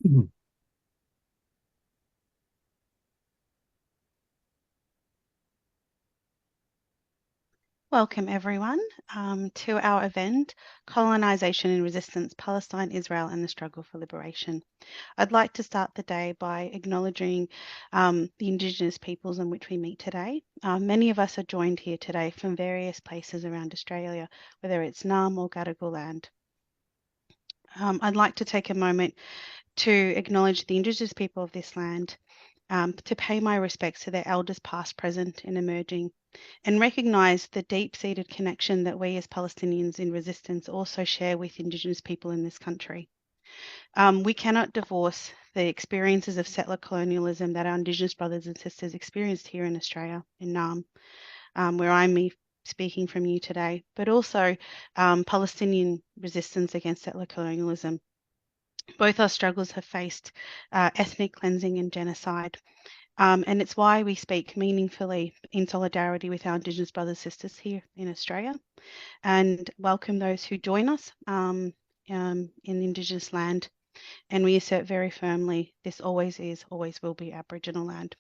Mhm. Welcome everyone to our event, Colonisation and Resistance, Palestine, Israel and the Struggle for Liberation. I'd like to start the day by acknowledging the Indigenous peoples in which we meet today. Many of us are joined here today from various places around Australia, whether it's Naarm or Gadigal land. I'd like to take a moment to acknowledge the Indigenous people of this land, to pay my respects to their elders past, present and emerging, and recognise the deep-seated connection that we as Palestinians in resistance also share with Indigenous people in this country. We cannot divorce the experiences of settler colonialism that our Indigenous brothers and sisters experienced here in Australia, in Naarm, where I'm speaking from you today, but also Palestinian resistance against settler colonialism. Both our struggles have faced ethnic cleansing and genocide. And it's why we speak meaningfully in solidarity with our Indigenous brothers and sisters here in Australia, and welcome those who join us in Indigenous land. And we assert very firmly, this always is, always will be Aboriginal land.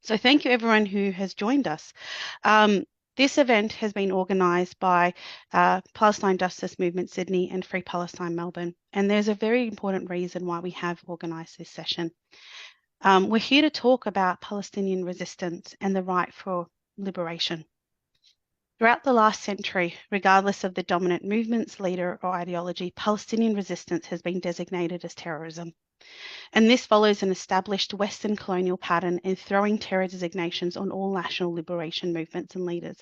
So thank you everyone who has joined us. This event has been organised by Palestine Justice Movement Sydney and Free Palestine Melbourne. And there's a very important reason why we have organised this session. We're here to talk about Palestinian resistance and the right for liberation. Throughout the last century, regardless of the dominant movement's leader or ideology, Palestinian resistance has been designated as terrorism. And this follows an established Western colonial pattern in throwing terror designations on all national liberation movements and leaders,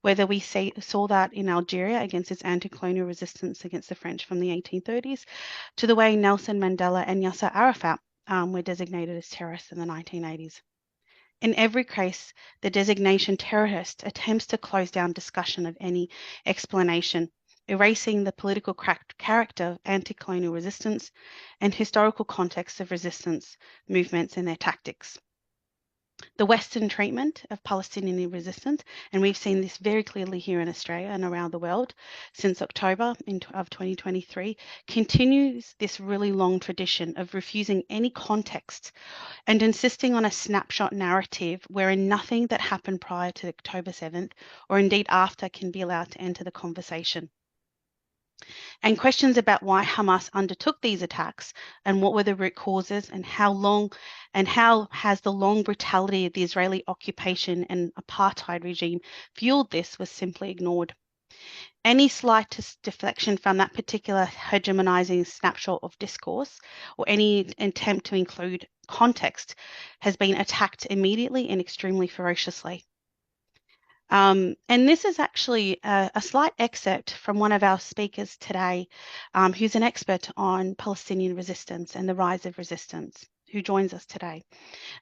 whether we saw that in Algeria against its anti-colonial resistance against the French from the 1830s, to the way Nelson Mandela and Yasser Arafat were designated as terrorists in the 1980s. In every case, the designation terrorist attempts to close down discussion of any explanation, erasing the political character of anti-colonial resistance and historical context of resistance movements and their tactics. The Western treatment of Palestinian resistance, and we've seen this very clearly here in Australia and around the world since October of 2023, continues this really long tradition of refusing any context and insisting on a snapshot narrative wherein nothing that happened prior to October 7th or indeed after can be allowed to enter the conversation. And questions about why Hamas undertook these attacks and what were the root causes and how has the long brutality of the Israeli occupation and apartheid regime fueled this was simply ignored. Any slightest deflection from that particular hegemonizing snapshot of discourse or any attempt to include context has been attacked immediately and extremely ferociously. And this is actually a slight excerpt from one of our speakers today, who's an expert on Palestinian resistance and the rise of resistance, who joins us today.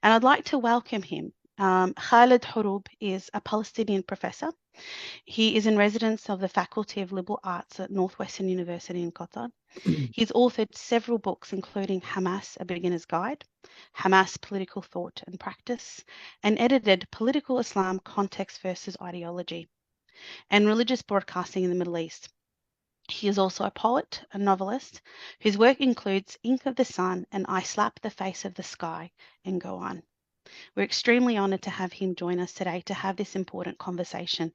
And I'd like to welcome him. Khalid Horoub is a Palestinian professor. He is in residence of the Faculty of Liberal Arts at Northwestern University in Qatar. He's authored several books, including Hamas, A Beginner's Guide, Hamas, Political Thought and Practice, and edited Political Islam, Context versus Ideology, and Religious Broadcasting in the Middle East. He is also a poet, a novelist, whose work includes Ink of the Sun and I Slap the Face of the Sky, and go on. We're extremely honoured to have him join us today to have this important conversation.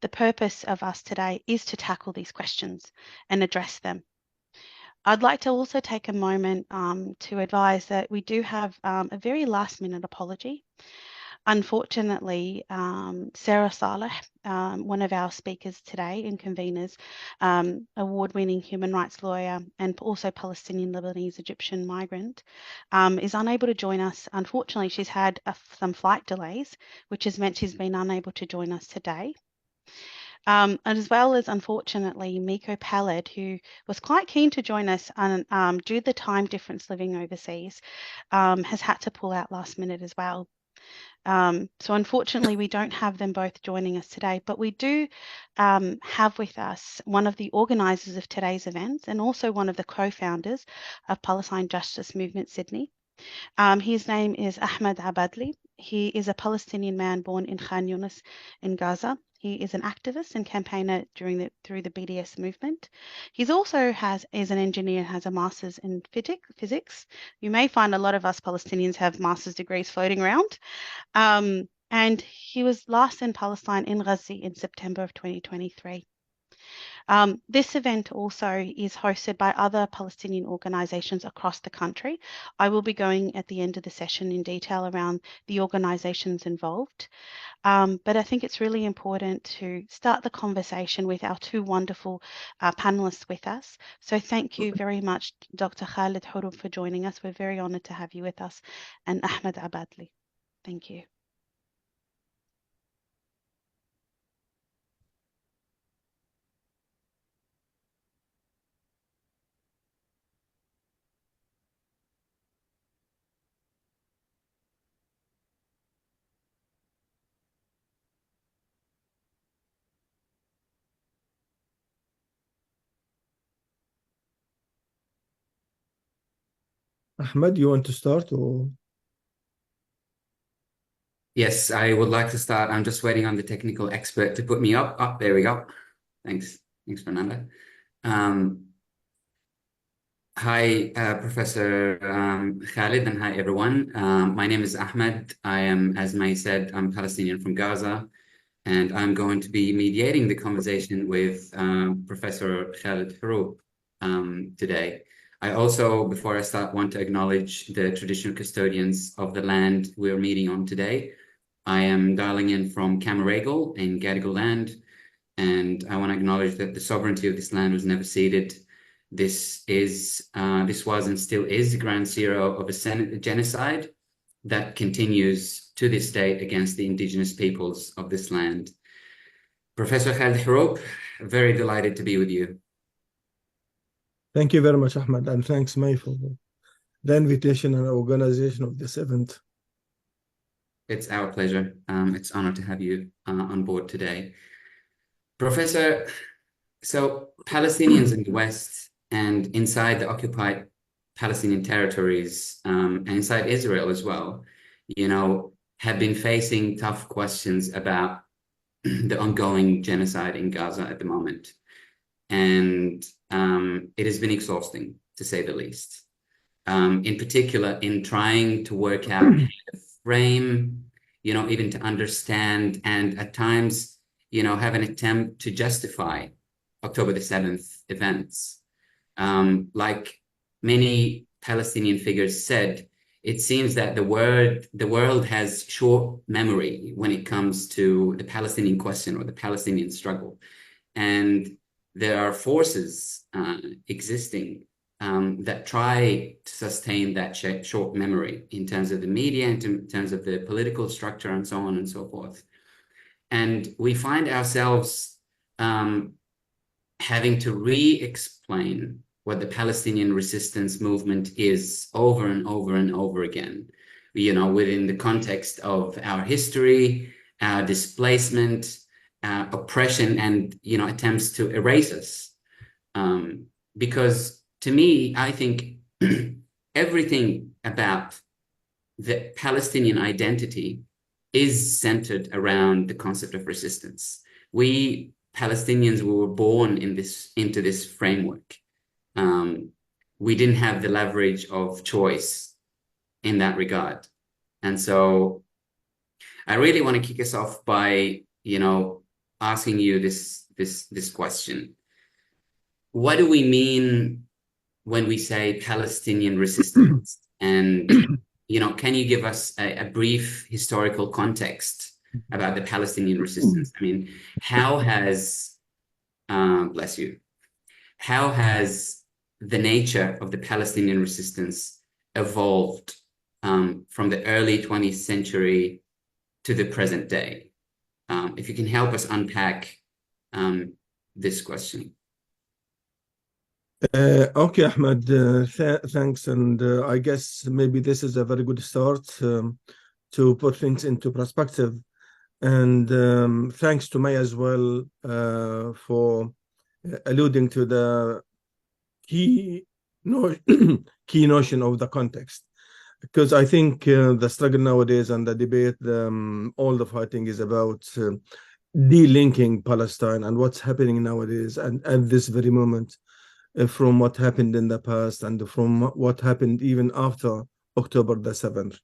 The purpose of us today is to tackle these questions and address them. I'd like to also take a moment to advise that we do have a very last minute apology. Unfortunately, Sarah Saleh, one of our speakers today and conveners, award-winning human rights lawyer and also Palestinian Lebanese Egyptian migrant, is unable to join us. Unfortunately, she's had some flight delays, which has meant she's been unable to join us today. And as well as, unfortunately, Miko Palad, who was quite keen to join us and due to the time difference living overseas, has had to pull out last minute as well. So unfortunately, we don't have them both joining us today, but we do have with us one of the organisers of today's events and also one of the co-founders of Palestine Justice Movement Sydney. His name is Ahmed Abadli. He is a Palestinian man born in Khan Yunis in Gaza. He is an activist and campaigner through the BDS movement. He's also is an engineer, has a master's in physics. You may find a lot of us Palestinians have master's degrees floating around. And he was last in Palestine in Gaza in September of 2023. This event also is hosted by other Palestinian organisations across the country. I will be going at the end of the session in detail around the organisations involved. But I think it's really important to start the conversation with our two wonderful panelists with us. So thank you very much, Dr. Khalid Hurub, for joining us. We're very honoured to have you with us, and Ahmed Abadli. Thank you. Ahmed, you want to start or? Yes, I would like to start. I'm just waiting on the technical expert to put me up. Oh, there we go. Thanks. Thanks, Fernanda. Hi, Professor Khalid, and hi, everyone. My name is Ahmed. I am, as May said, I'm Palestinian from Gaza, and I'm going to be mediating the conversation with Professor Khalid Hurub today. I also, before I start, want to acknowledge the traditional custodians of the land we're meeting on today. I am dialing in from Camaragal in Gadigal Land, and I want to acknowledge that the sovereignty of this land was never ceded. This was and still is the ground zero of a genocide that continues to this day against the indigenous peoples of this land. Professor Khalid Hurub, very delighted to be with you. Thank you very much, Ahmed, and thanks, May, for the invitation and organization of this event. It's our pleasure. It's an honor to have you on board today. Professor, so Palestinians in the West and inside the occupied Palestinian territories and inside Israel as well, have been facing tough questions about the ongoing genocide in Gaza at the moment. And it has been exhausting, to say the least. In particular, in trying to work out how to frame, even to understand and at times, have an attempt to justify October the 7th events. Like many Palestinian figures said, it seems that the world has short memory when it comes to the Palestinian question or the Palestinian struggle. And there are forces existing that try to sustain that short memory in terms of the media, in terms of the political structure, and so on and so forth. And we find ourselves having to re-explain what the Palestinian resistance movement is over and over and over again, within the context of our history, our displacement, oppression, and, attempts to erase us. Because to me, I think everything about the Palestinian identity is centered around the concept of resistance. We Palestinians were born into this framework. We didn't have the leverage of choice in that regard. And so I really want to kick us off by, asking you this question. What do we mean when we say Palestinian resistance? And, can you give us a brief historical context about the Palestinian resistance? I mean, how has, bless you, how has the nature of the Palestinian resistance evolved from the early 20th century to the present day? If you can help us unpack this question. Okay, Ahmed, thanks. And I guess maybe this is a very good start to put things into perspective. And thanks to May as well for alluding to the key notion of the context. Because I think the struggle nowadays and the debate, all the fighting is about delinking Palestine and what's happening nowadays and at this very moment from what happened in the past and from what happened even after October the 7th.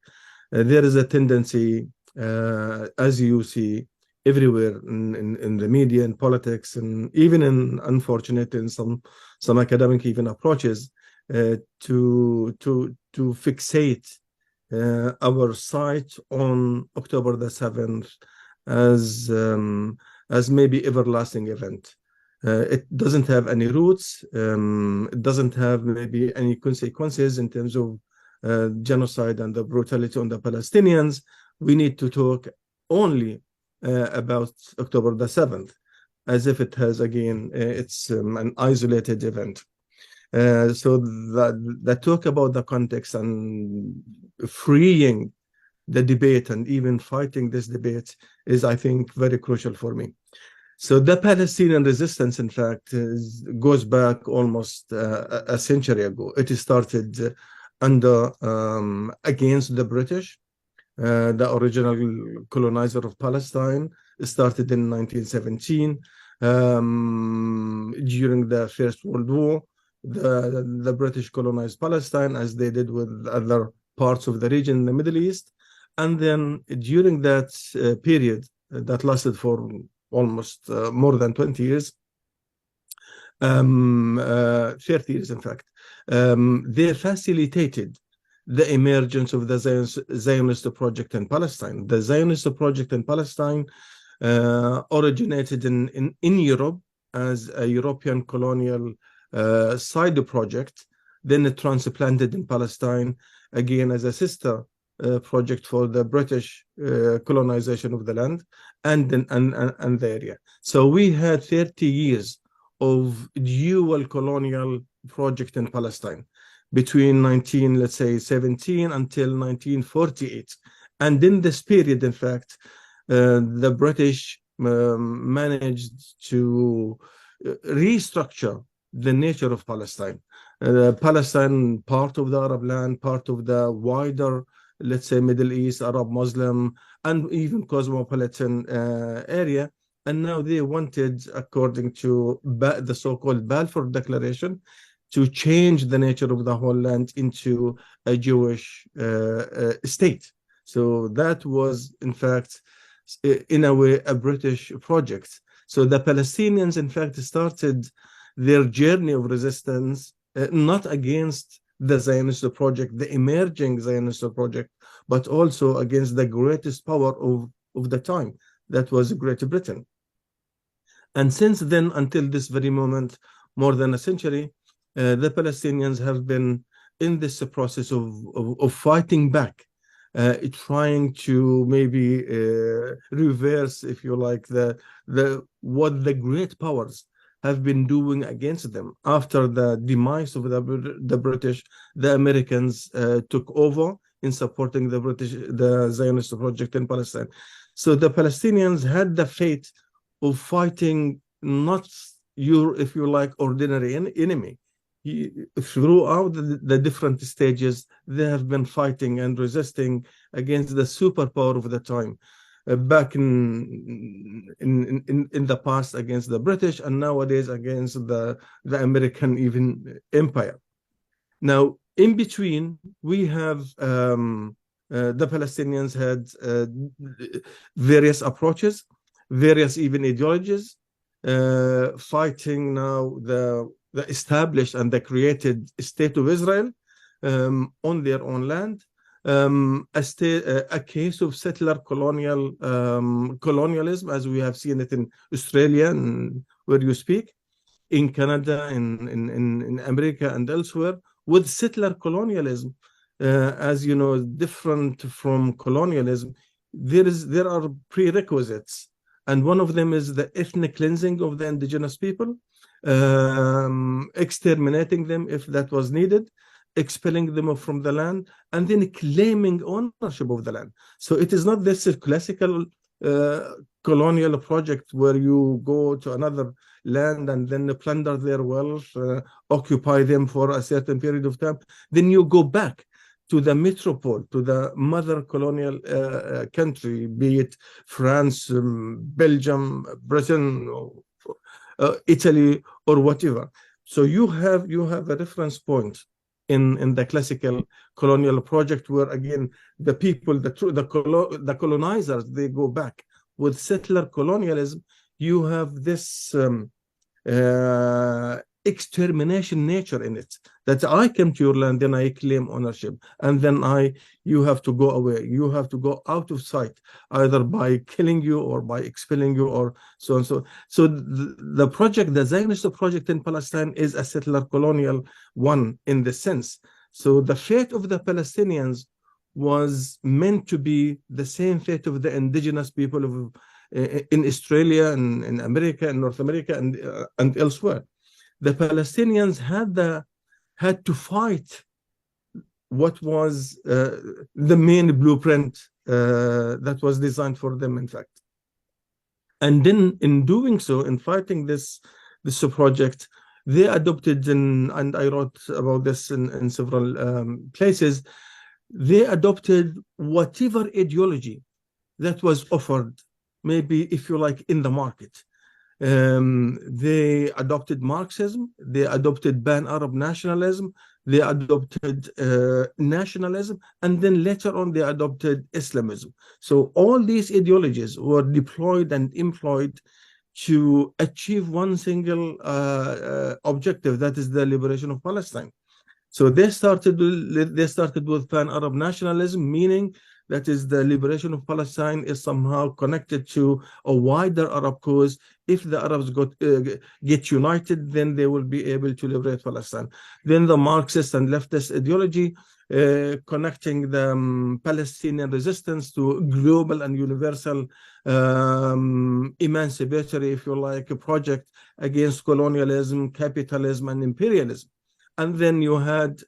There is a tendency, as you see everywhere in the media and politics, and even in, unfortunate, in some academic even approaches, to fixate our sight on October the 7th as maybe everlasting event. It doesn't have any roots. It doesn't have maybe any consequences in terms of genocide and the brutality on the Palestinians. We need to talk only about October the 7th, as if it has, again, it's an isolated event. So the talk about the context and freeing the debate and even fighting this debate is, I think, very crucial for me. So the Palestinian resistance, in fact, goes back almost a century ago. It started under against the British, the original colonizer of Palestine. It started in 1917 during the First World War. The British colonized Palestine, as they did with other parts of the region in the Middle East. And then during that period that lasted for almost more than 20 years, 30 years, in fact, they facilitated the emergence of the Zionist project in Palestine. The Zionist project in Palestine originated in Europe as a European colonial side project. Then it transplanted in Palestine, again, as a sister project for the British colonization of the land and the area. So we had 30 years of dual colonial project in Palestine between 17 until 1948. And in this period, in fact, the British managed to restructure the nature of Palestine. Palestine, part of the Arab land, part of the wider, let's say, Middle East, Arab, Muslim, and even cosmopolitan area. And now they wanted, according to the so-called Balfour Declaration, to change the nature of the whole land into a Jewish state. So that was, in fact, in a way, a British project. So the Palestinians, in fact, started their journey of resistance not against the Zionist project, the emerging Zionist project, but also against the greatest power of the time, that was Great Britain. And since then, until this very moment, more than a century, the Palestinians have been in this process of fighting back, trying to maybe reverse, if you like, what the great powers have been doing against them. After the demise of the British, the Americans took over in supporting the Zionist project in Palestine. So the Palestinians had the fate of fighting not your, if you like, ordinary enemy. Throughout the different stages, they have been fighting and resisting against the superpower of the time. Back in the past against the British, and nowadays against the American even empire. Now, in between, we have the Palestinians had various approaches, various even ideologies, fighting now the established and the created state of Israel on their own land. A case of settler colonialism, as we have seen it in Australia, and where you speak, in Canada, in America, and elsewhere, with settler colonialism, as you know, different from colonialism. There are prerequisites, and one of them is the ethnic cleansing of the indigenous people, exterminating them if that was needed, expelling them from the land, and then claiming ownership of the land. So it is not this classical colonial project where you go to another land and then plunder their wealth, occupy them for a certain period of time, then you go back to the metropole, to the mother colonial country, be it France, Belgium, Britain, Italy, or whatever. So you have a reference point in the classical colonial project, where again the people, the colonizers, they go back. With settler colonialism, you have this extermination nature in it, that I come to your land, then I claim ownership, and then you have to go away, you have to go out of sight, either by killing you or by expelling you, or so and so. So the project, the Zionist project in Palestine, is a settler colonial one in the sense. So the fate of the Palestinians was meant to be the same fate of the indigenous people of in Australia and in America and North America and elsewhere. The Palestinians had to fight what was the main blueprint that was designed for them, in fact. And then in doing so, in fighting this project, they adopted, and I wrote about this in several places, they adopted whatever ideology that was offered, maybe, if you like, in the market. They adopted Marxism, they adopted pan-Arab nationalism, they adopted nationalism, and then later on they adopted Islamism. So all these ideologies were deployed and employed to achieve one single objective, that is the liberation of Palestine. So they started with pan-Arab nationalism, meaning that is the liberation of Palestine is somehow connected to a wider Arab cause. If the Arabs get united, then they will be able to liberate Palestine. Then the Marxist and leftist ideology connecting the Palestinian resistance to global and universal emancipatory, if you like, a project against colonialism, capitalism, and imperialism. And then you had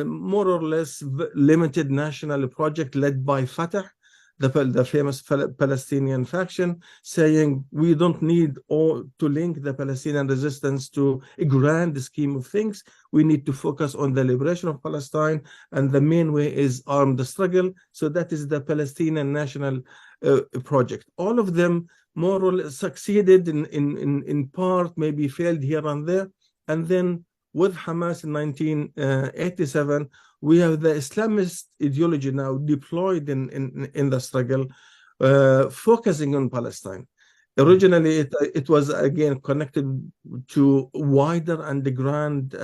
more or less limited national project led by Fatah, the famous Palestinian faction, saying we don't need to link the Palestinian resistance to a grand scheme of things. We need to focus on the liberation of Palestine, and the main way is armed struggle. So that is the Palestinian national project. All of them more or less succeeded in part, maybe failed here and there. And then with Hamas in 1987, we have the Islamist ideology now deployed in the struggle, focusing on Palestine. Originally, it was again connected to wider and the grand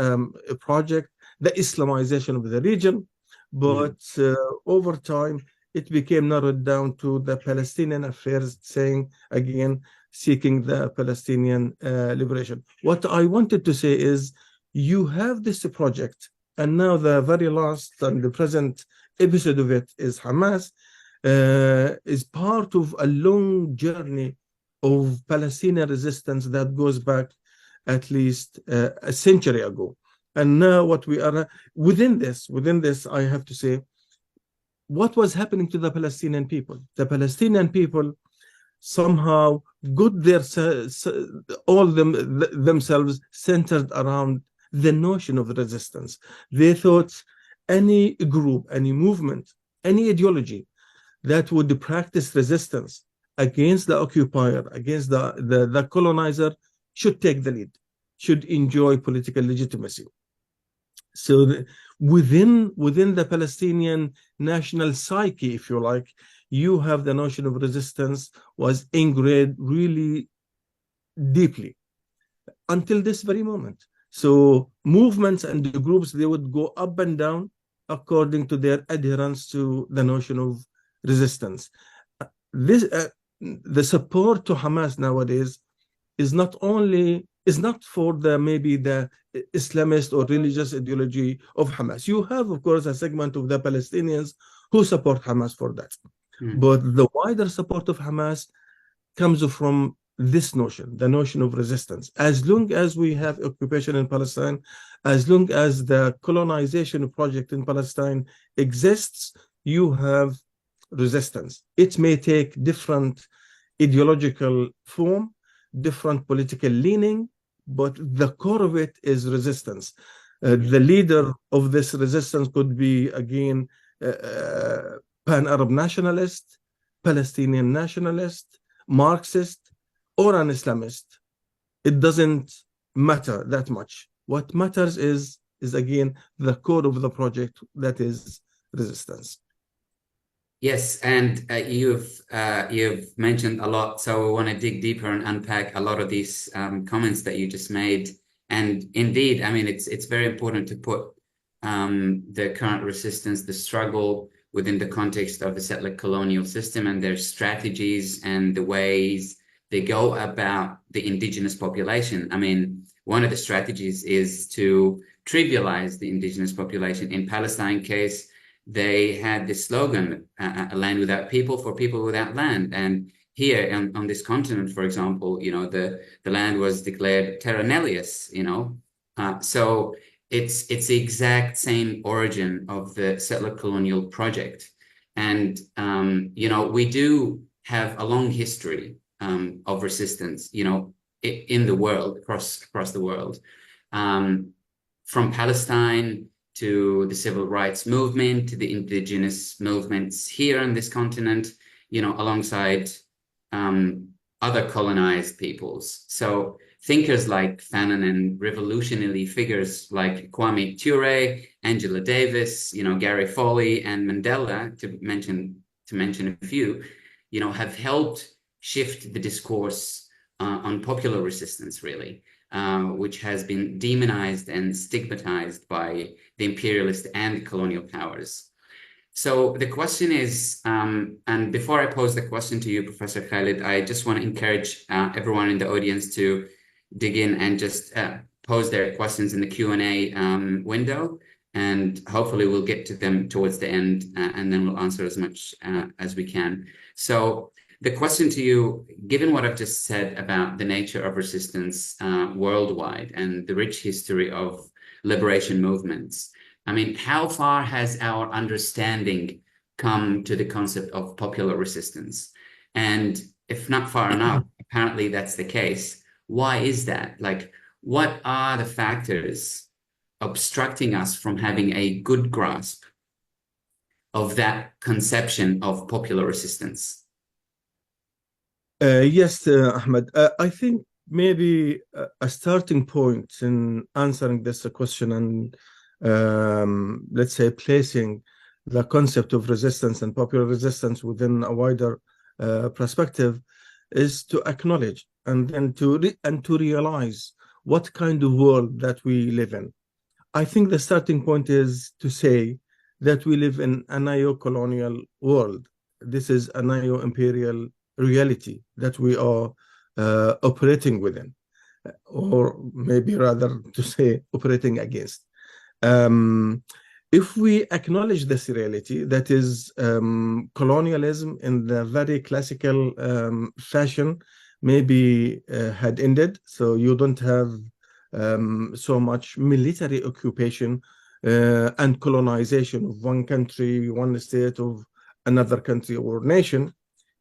project, the Islamization of the region, but over time it became narrowed down to the Palestinian affairs, saying again, seeking the Palestinian liberation. What I wanted to say is, you have this project, and now the very last and the present episode of it is Hamas, is part of a long journey of Palestinian resistance that goes back at least a century ago. And now what we are within this, I have to say, what was happening to the Palestinian people? The Palestinian people somehow got themselves centered around the notion of resistance. They thought any group, any movement, any ideology that would practice resistance against the occupier, against the colonizer, should take the lead, should enjoy political legitimacy. So within the Palestinian national psyche, if you like, you have the notion of resistance was ingrained really deeply until this very moment. So movements and the groups, they would go up and down according to their adherence to the notion of resistance. The support to Hamas nowadays is not for maybe the Islamist or religious ideology of Hamas. You have, of course, a segment of the Palestinians who support Hamas for that. But the wider support of Hamas comes from this notion, the notion of resistance. As long as we have occupation in Palestine, as long as the colonization project in Palestine exists, you have resistance. It may take different ideological form, different political leaning, but the core of it is resistance. The leader of this resistance could be, again, pan-Arab nationalist, Palestinian nationalist, Marxist, or an Islamist. It doesn't matter that much. What matters is again the core of the project, that is resistance. Yes, and you've mentioned a lot, so we want to dig deeper and unpack a lot of these comments that you just made. And indeed, I mean, it's very important to put the current resistance, the struggle, within the context of the settler colonial system and their strategies and the ways they go about the indigenous population. I mean, one of the strategies is to trivialize the indigenous population. In Palestine case, they had this slogan, a land without people for people without land. And here on this continent, for example, you know, the land was declared terra nullius, you know. So it's the exact same origin of the settler colonial project. And, you know, we do have a long history of resistance, you know, in the world, across the world, from Palestine to the civil rights movement, to the indigenous movements here on this continent, you know, alongside other colonized peoples. So thinkers like Fanon and revolutionary figures like Kwame Ture, Angela Davis, you know, Gary Foley and Mandela, to mention a few, you know, have helped shift the discourse on popular resistance, really, which has been demonized and stigmatized by the imperialist and colonial powers. So the question is, and before I pose the question to you, Professor Khalid, I just want to encourage everyone in the audience to dig in and just pose their questions in the Q&A window, and hopefully we'll get to them towards the end, and then we'll answer as much as we can. So the question to you, given what I've just said about the nature of resistance worldwide and the rich history of liberation movements, I mean, how far has our understanding come to the concept of popular resistance? And if not far enough, apparently that's the case. Why is that? Like, what are the factors obstructing us from having a good grasp of that conception of popular resistance? Yes, Ahmed. I think maybe a starting point in answering this question and let's say placing the concept of resistance and popular resistance within a wider perspective is to acknowledge and then to realize what kind of world that we live in. I think the starting point is to say that we live in a neo-colonial world. This is a neo-imperial reality that we are operating within, or maybe rather to say operating against. If we acknowledge this reality, that is colonialism in the very classical fashion maybe had ended, so you don't have so much military occupation and colonization of one country, one state of another country or nation,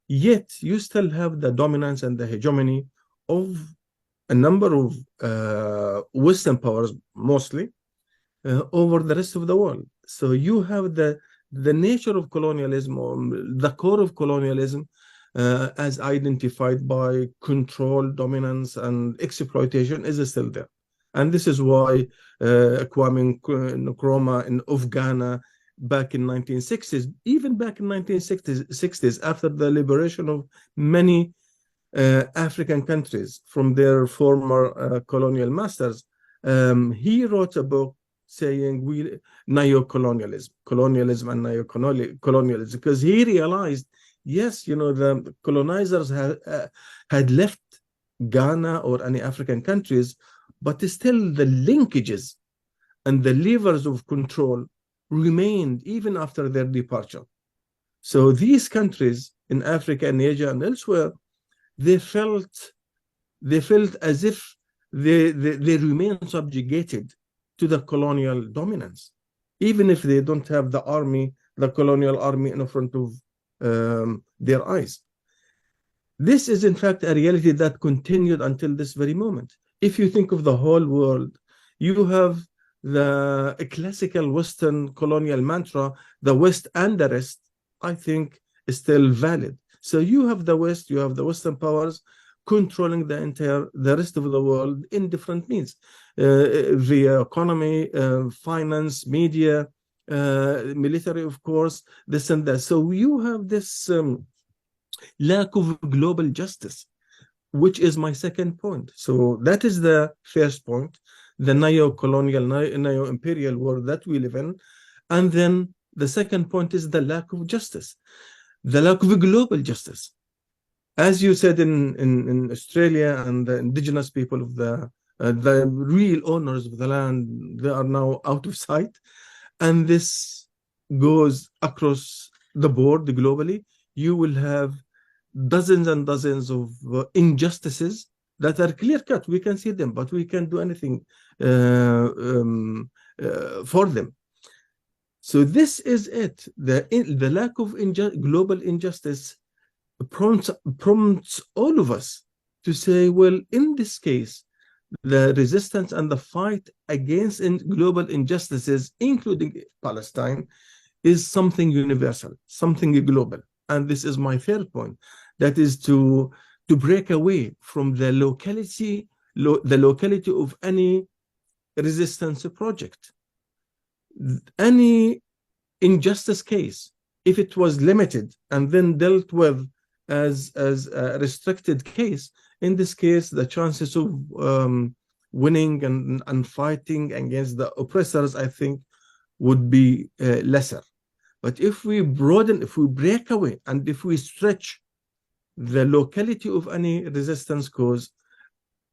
yet you still have the dominance and the hegemony of a number of Western powers, mostly, over the rest of the world. So you have the nature of colonialism, or the core of colonialism, as identified by control, dominance, and exploitation, is still there. And this is why Kwame Nkrumah of Ghana back in 1960s, even back in 1960s, after the liberation of many African countries from their former colonial masters, he wrote a book saying colonialism and neo-colonialism, because he realized, yes, you know, the colonizers had left Ghana or any African countries, but still the linkages and the levers of control remained even after their departure. So these countries in Africa and Asia and elsewhere, they felt as if they remain subjugated to the colonial dominance, even if they don't have the army, the colonial army, in front of their eyes. This is in fact a reality that continued until this very moment. If you think of the whole world, you have the classical Western colonial mantra, the West and the rest, I think is still valid. So you have the West, you have the Western powers controlling the rest of the world in different means, via economy, finance, media, military, of course, this and that. So you have this lack of global justice, which is my second point. So that is the first point, the neo-colonial, neo-imperial world that we live in. And then the second point is the lack of justice, the lack of global justice. As you said in Australia, and the indigenous people of the real owners of the land, they are now out of sight. And this goes across the board globally. You will have dozens and dozens of injustices that are clear-cut. We can see them, but we can't do anything for them. So this is it. The lack of global injustice prompts all of us to say, well, in this case, the resistance and the fight against global injustices, including Palestine, is something universal, something global. And this is my third point, that is to break away from the locality of any resistance project. Any injustice case, if it was limited and then dealt with as a restricted case, in this case, the chances of winning and fighting against the oppressors, I think, would be lesser. But if we broaden, if we break away, and if we stretch the locality of any resistance cause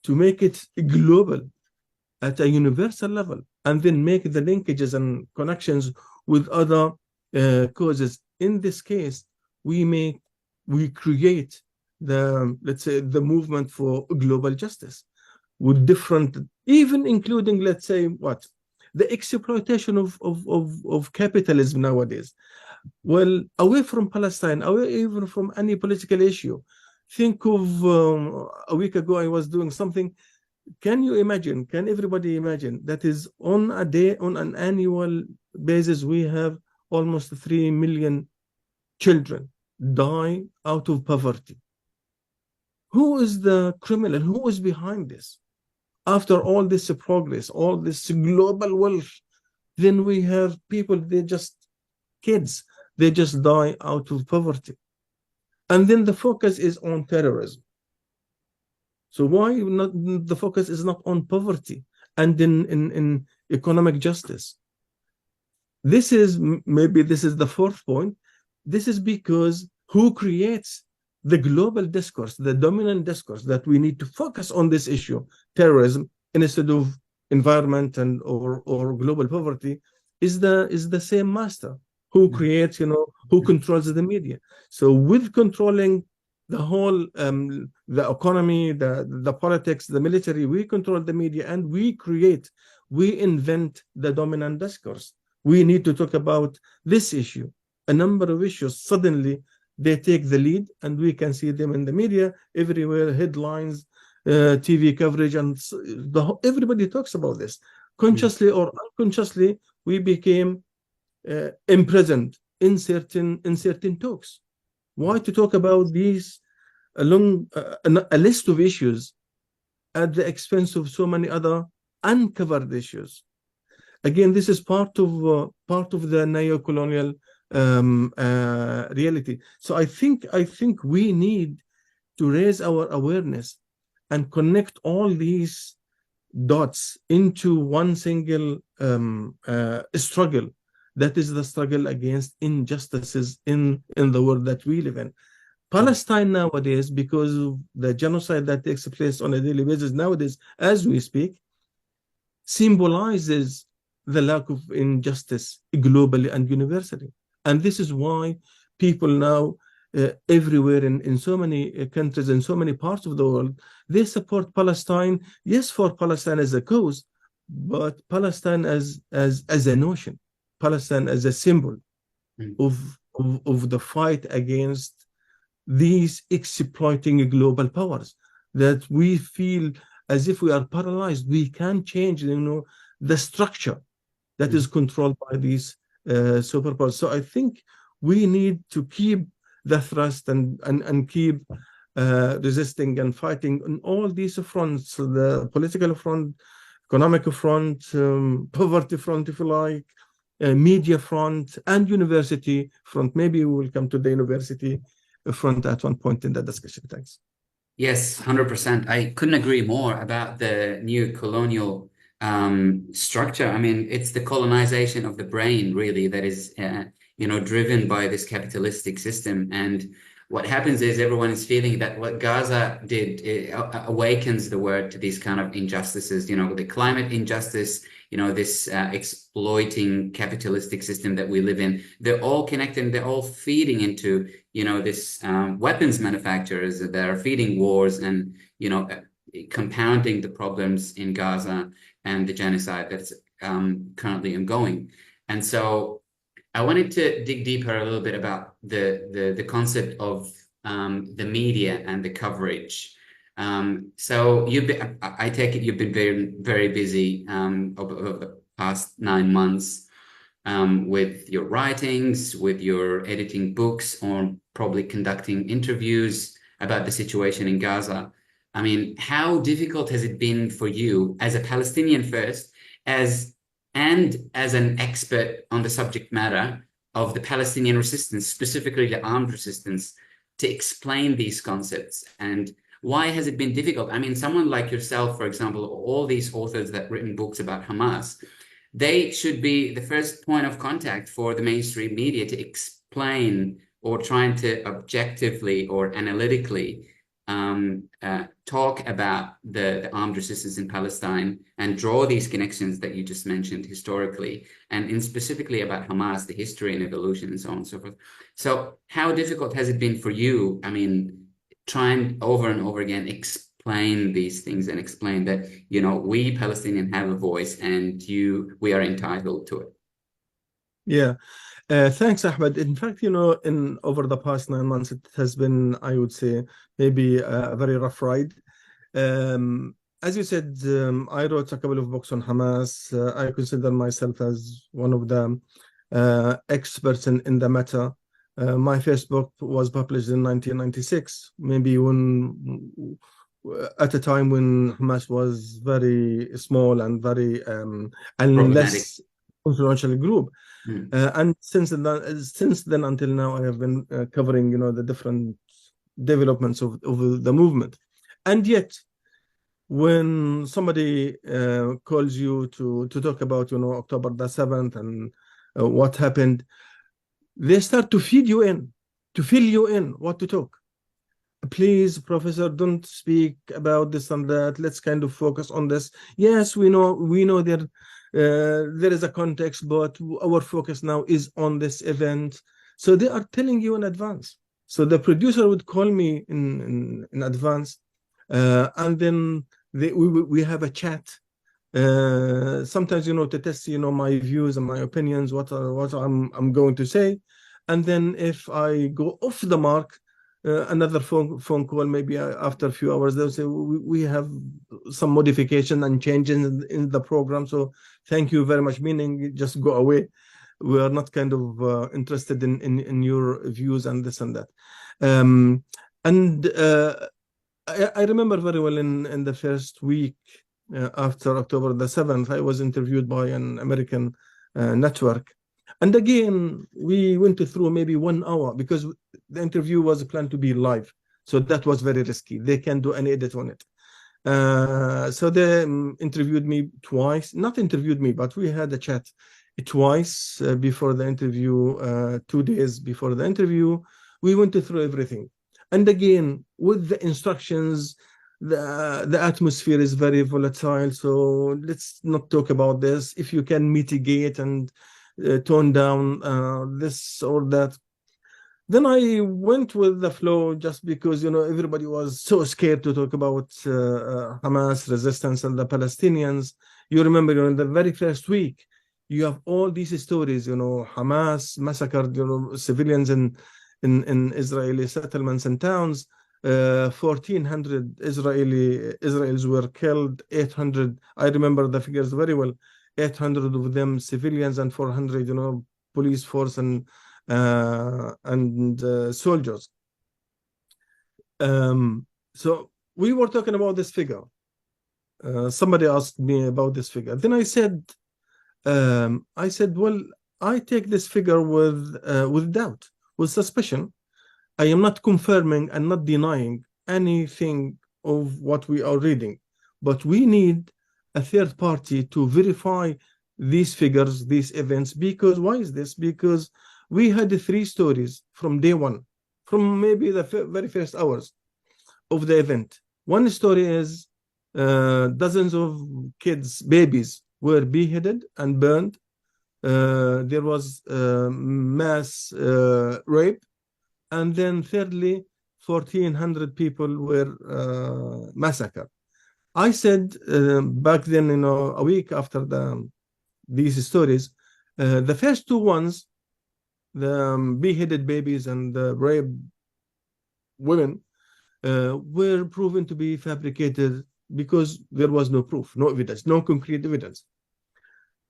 to make it global at a universal level, and then make the linkages and connections with other causes, in this case, we create the, let's say, the movement for global justice with different, even including, let's say, what? The exploitation of capitalism nowadays. Well, away from Palestine, away even from any political issue. Think of a week ago, I was doing something. Can you imagine? Can everybody imagine that is on an annual basis, we have almost 3 million children die out of poverty? Who is the criminal? Who is behind this? After all this progress, all this global wealth, then we have people, kids, they just die out of poverty. And then the focus is on terrorism. So why not? The focus is not on poverty and in economic justice. This is the fourth point. This is because who creates the global discourse, the dominant discourse, that we need to focus on this issue, terrorism, instead of environment or global poverty, is the same master who creates, who controls the media. So with controlling the whole, the economy, the politics, the military, we control the media, and we invent the dominant discourse. We need to talk about this issue. A number of issues, suddenly they take the lead, and we can see them in the media everywhere, headlines, TV coverage, and everybody talks about this. Consciously or unconsciously, we became imprisoned in certain talks. Why to talk about these along a list of issues at the expense of so many other uncovered issues? Again, this is part of the neo-colonial reality. So I think we need to raise our awareness and connect all these dots into one single struggle. That is the struggle against injustices in the world that we live in. Palestine nowadays, because of the genocide that takes place on a daily basis nowadays, as we speak, symbolizes the lack of injustice globally and universally. And this is why people now everywhere in so many countries, in so many parts of the world, they support Palestine. Yes, for Palestine as a cause, but Palestine as a notion, Palestine as a symbol of the fight against these exploiting global powers, that we feel as if we are paralyzed. We can't change, the structure that is controlled by these superpowers. So I think we need to keep the thrust and keep resisting and fighting on all these fronts, the political front, economic front, poverty front, if you like, media front, and university front. Maybe we will come to the university front at one point in the discussion. Thanks. Yes, 100%. I couldn't agree more about the new colonial structure. I mean, it's the colonization of the brain, really, that is, driven by this capitalistic system. And what happens is everyone is feeling that what Gaza did, it awakens the world to these kind of injustices, the climate injustice, this exploiting capitalistic system that we live in. They're all connected, they're all feeding into, this weapons manufacturers that are feeding wars and, compounding the problems in Gaza and the genocide that's currently ongoing. And so I wanted to dig deeper a little bit about the concept of the media and the coverage. So I take it you've been very, very busy over the past 9 months with your writings, with your editing books, or probably conducting interviews about the situation in Gaza. I mean, how difficult has it been for you as a Palestinian first, and as an expert on the subject matter of the Palestinian resistance, specifically the armed resistance, to explain these concepts? And why has it been difficult? I mean, someone like yourself, for example, all these authors that written books about Hamas, they should be the first point of contact for the mainstream media to explain, or trying to objectively or analytically talk about the armed resistance in Palestine and draw these connections that you just mentioned historically, and specifically about Hamas, the history and evolution and so on and so forth. So how difficult has it been for you, I mean, trying over and over again explain these things and explain that, we Palestinians have a voice and we are entitled to it? Yeah. Thanks, Ahmed. In fact, in over the past 9 months, it has been, I would say, maybe a very rough ride. As you said, I wrote a couple of books on Hamas. I consider myself as one of the experts in the matter. My first book was published in 1996, maybe at a time when Hamas was very small and very and less influential group. And since then until now, I have been covering, the different developments of the movement. And yet, when somebody calls you to talk about, October the 7th and what happened, they start to feed you in, to fill you in what to talk. Please, Professor, don't speak about this and that. Let's kind of focus on this. Yes, we know there is a context, but our focus now is on this event. So they are telling you in advance. So the producer would call me in advance, and then we have a chat. Sometimes, to test, my views and my opinions, what I'm going to say. And then if I go off the mark, another phone call, maybe after a few hours, they'll say, we have some modification and changes in the program. So thank you very much, meaning just go away. We are not kind of interested in your views and this and that. I remember very well in the first week after October the 7th, I was interviewed by an American network. And again, we went through maybe 1 hour because the interview was planned to be live. So that was very risky. They can't do any edit on it. So they interviewed me twice, not interviewed me, but we had a chat twice before the interview, 2 days before the interview. We went through everything. And again, with the instructions, the atmosphere is very volatile. So let's not talk about this. If you can mitigate and tone down this or that. Then I went with the flow just because, everybody was so scared to talk about Hamas resistance and the Palestinians. You remember, in the very first week, you have all these stories, Hamas massacred, civilians in Israeli settlements and towns. 1,400 Israelis were killed, 800, I remember the figures very well, 800 of them civilians and 400, police force and soldiers. So we were talking about this figure. Somebody asked me about this figure. Then I said, well, I take this figure with doubt, with suspicion. I am not confirming and not denying anything of what we are reading, but we need a third party to verify these figures, these events. Because why is this? Because we had 3 stories from day one, from maybe the very first hours of the event. One story is dozens of kids, babies, were beheaded and burned. There was mass rape. And then thirdly, 1,400 people were massacred. I said back then, a week after these stories, the first 2 ones, the beheaded babies and the raped women, were proven to be fabricated because there was no proof, no evidence, no concrete evidence.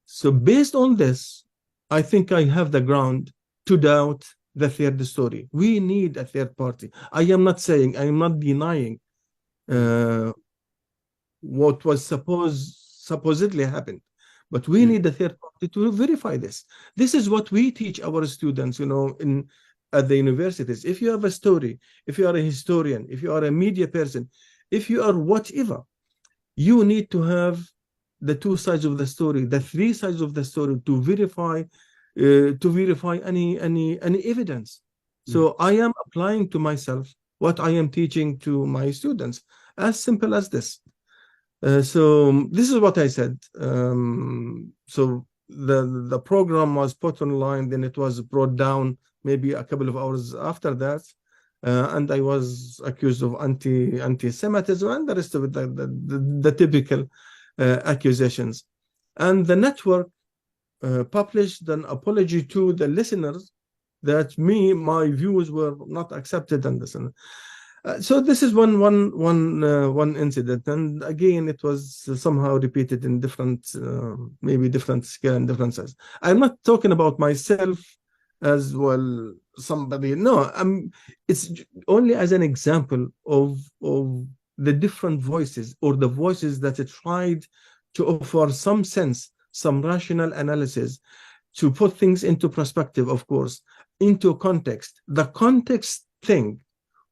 So based on this, I think I have the ground to doubt the third story. We need a third party. I am not denying what was supposedly happened, but we need a third party to verify this. This is what we teach our students, at the universities. If you have a story, if you are a historian, if you are a media person, if you are whatever, you need to have the 2 sides of the story, the 3 sides of the story to verify any evidence. So I am applying to myself what I am teaching to my students, as simple as this. So this is what I said. So the program was put online, then it was brought down maybe a couple of hours after that, and I was accused of anti-Semitism and the rest of it, the typical accusations. And the network published an apology to the listeners that my views were not accepted and this. So this is one incident, and again it was somehow repeated in different, maybe different scale and different size. I'm not talking about myself as well. Somebody, no, it's only as an example of the different voices, or the voices that it tried to offer some sense, some rational analysis, to put things into perspective, of course, into context. The context thing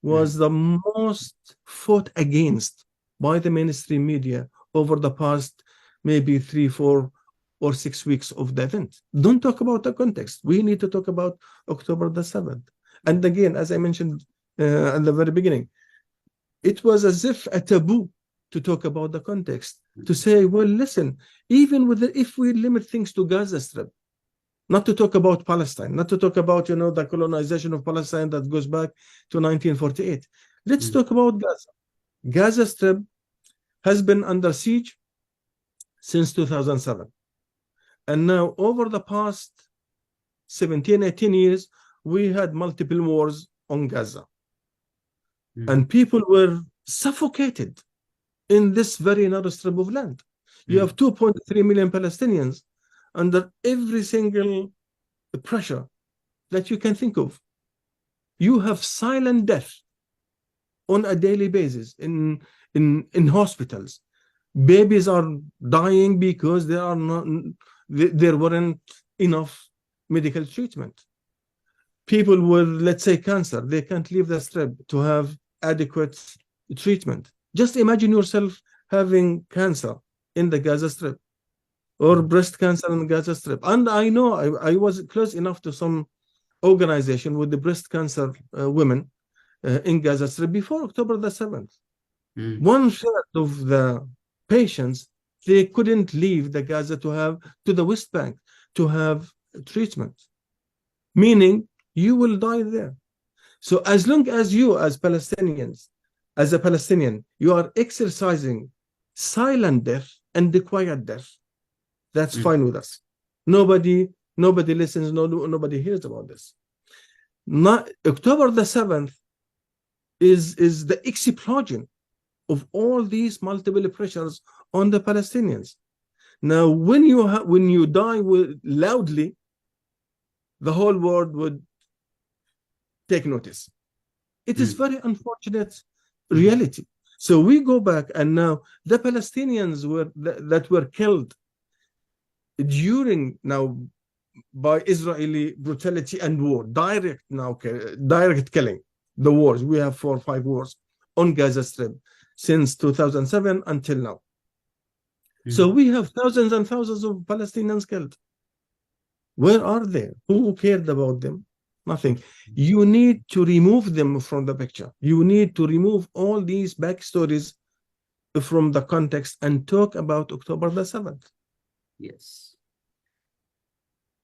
was the most fought against by the mainstream media over the past maybe 3, 4, or 6 weeks of the event. Don't talk about the context. We need to talk about October the 7th. And again, as I mentioned at the very beginning, it was as if a taboo to talk about the context, to say, well, listen, even if we limit things to Gaza Strip, not to talk about Palestine, not to talk about, the colonization of Palestine that goes back to 1948. Let's talk about Gaza. Gaza Strip has been under siege since 2007. And now over the past 17, 18 years, we had multiple wars on Gaza. And people were suffocated in this very narrow strip of land. You have 2.3 million Palestinians under every single pressure that you can think of. You have silent death on a daily basis in hospitals. Babies are dying because there weren't enough medical treatment. People with, let's say, cancer, they can't leave the strip to have adequate treatment. Just imagine yourself having cancer in the Gaza Strip, or breast cancer in the Gaza Strip. And I know I was close enough to some organization with the breast cancer women in Gaza Strip before October the 7th. 1/3 of the patients, they couldn't leave the Gaza to the West Bank to have treatment, meaning you will die there. So as long as you, as Palestinians, as a Palestinian, you are exercising silent death and the quiet death, that's fine with us. Nobody listens, nobody hears about this. October the 7th is the explosion of all these multiple pressures on the Palestinians. Now, when you die loudly, the whole world would take notice. It is very unfortunate reality. So we go back, and now the Palestinians that were killed during now by Israeli brutality and war, direct killing, the wars. We have 4 or 5 wars on Gaza Strip since 2007 until now. So we have thousands and thousands of Palestinians killed. Where are they? Who cared about them? Nothing. You need to remove them from the picture. You need to remove all these backstories from the context and talk about October the 7th. Yes.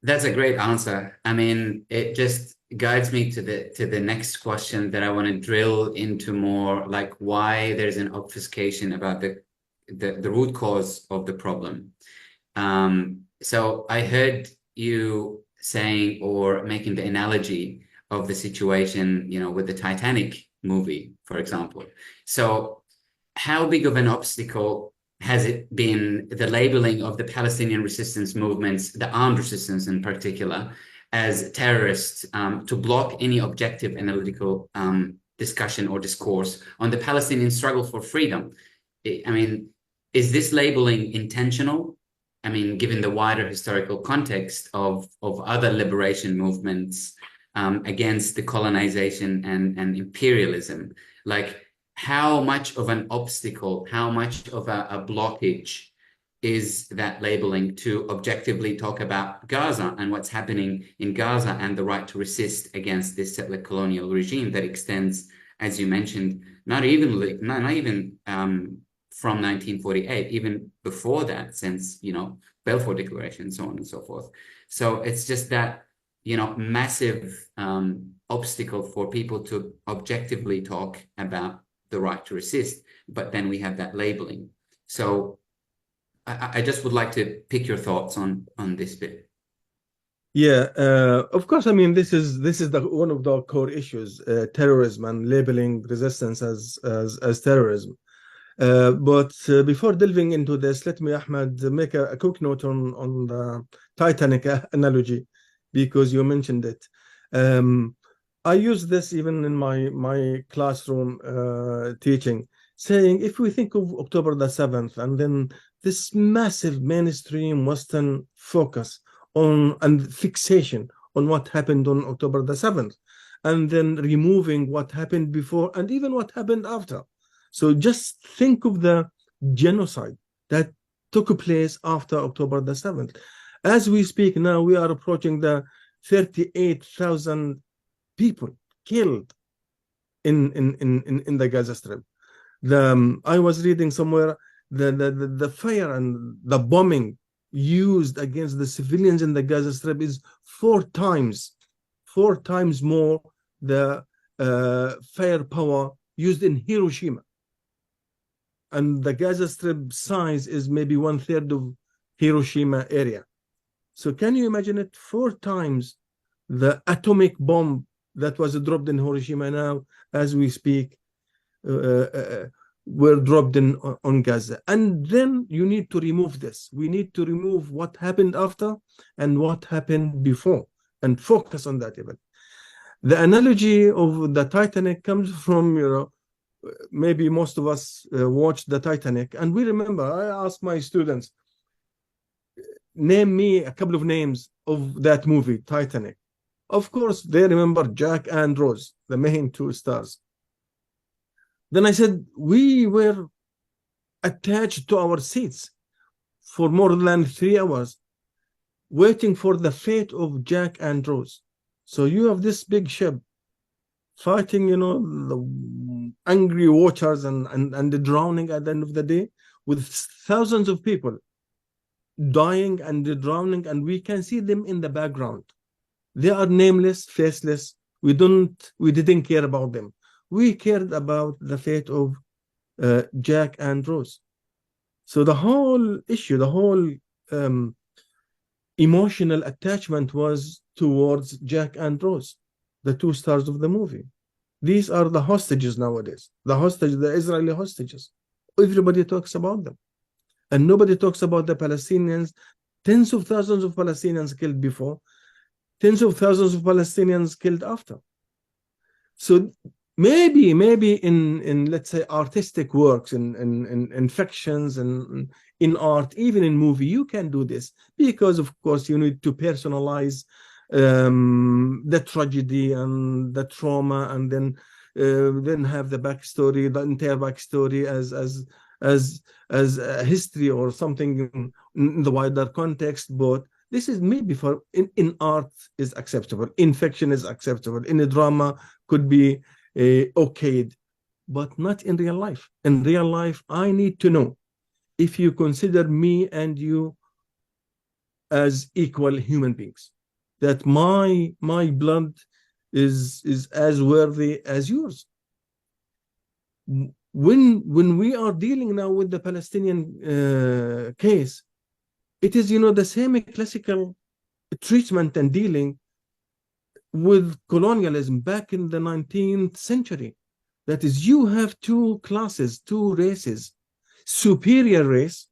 That's a great answer. I mean, it just guides me to the next question that I want to drill into more, like why there's an obfuscation about the root cause of the problem. So I heard you saying or making the analogy of the situation, you know, with the Titanic movie, for example. So how big of an obstacle has it been, the labeling of the Palestinian resistance movements, the armed resistance in particular, as terrorists, to block any objective analytical discussion or discourse on the Palestinian struggle for freedom? I mean, is this labeling intentional? I mean, given the wider historical context of other liberation movements against the colonization and imperialism, like how much of an obstacle, how much of a blockage is that labeling to objectively talk about Gaza and what's happening in Gaza and the right to resist against this settler colonial regime that extends, as you mentioned, not even from 1948, even before that, since, you know, Balfour Declaration, so on and so forth. So it's just that, you know, massive obstacle for people to objectively talk about the right to resist, but then we have that labeling. So I just would like to pick your thoughts on this bit. Yeah, of course. I mean, this is one of the core issues, terrorism and labeling resistance as terrorism. But before delving into this, let me, Ahmed, make a quick note on the Titanic analogy, because you mentioned it. I use this even in my classroom teaching, saying if we think of October the 7th and then this massive mainstream Western focus on and fixation on what happened on October the 7th, and then removing what happened before and even what happened after. So just think of the genocide that took place after October the 7th. As we speak now, we are approaching the 38,000 people killed in the Gaza Strip. I was reading somewhere the fire and the bombing used against the civilians in the Gaza Strip is 4 times more the firepower used in Hiroshima. And the Gaza Strip size is maybe 1/3 of Hiroshima area. So can you imagine it? 4 times the atomic bomb that was dropped in Hiroshima now, as we speak, were dropped on Gaza. And then you need to remove this. We need to remove what happened after and what happened before and focus on that event. The analogy of the Titanic comes from, you know, maybe most of us watched the Titanic, and we remember, I asked my students, name me a couple of names of that movie, Titanic. Of course, they remember Jack and Rose, the main 2 stars. Then I said, we were attached to our seats for more than 3 hours, waiting for the fate of Jack and Rose. So you have this big ship fighting, you know, the angry waters and the drowning at the end of the day, with thousands of people dying and drowning, and we can see them in the background. They are nameless, faceless. We didn't care about them. We cared about the fate of Jack and Rose. So the whole issue, the whole emotional attachment was towards Jack and Rose, the 2 stars of the movie. These are the hostages nowadays, the Israeli hostages. Everybody talks about them. And nobody talks about the Palestinians. Tens of thousands of Palestinians killed before, tens of thousands of Palestinians killed after. So maybe in let's say artistic works, in fictions, and in art, even in movie, you can do this, because of course you need to personalize the tragedy and the trauma, and then have the backstory, the entire backstory as a history or something in the wider context. But this is maybe for in art is acceptable, in fiction is acceptable, in a drama could be okayed, but not in real life. In real life, I need to know if you consider me and you as equal human beings, that my blood is as worthy as yours. When we are dealing now with the Palestinian case, it is, the same classical treatment and dealing with colonialism back in the 19th century. That is, you have two classes, two races, superior race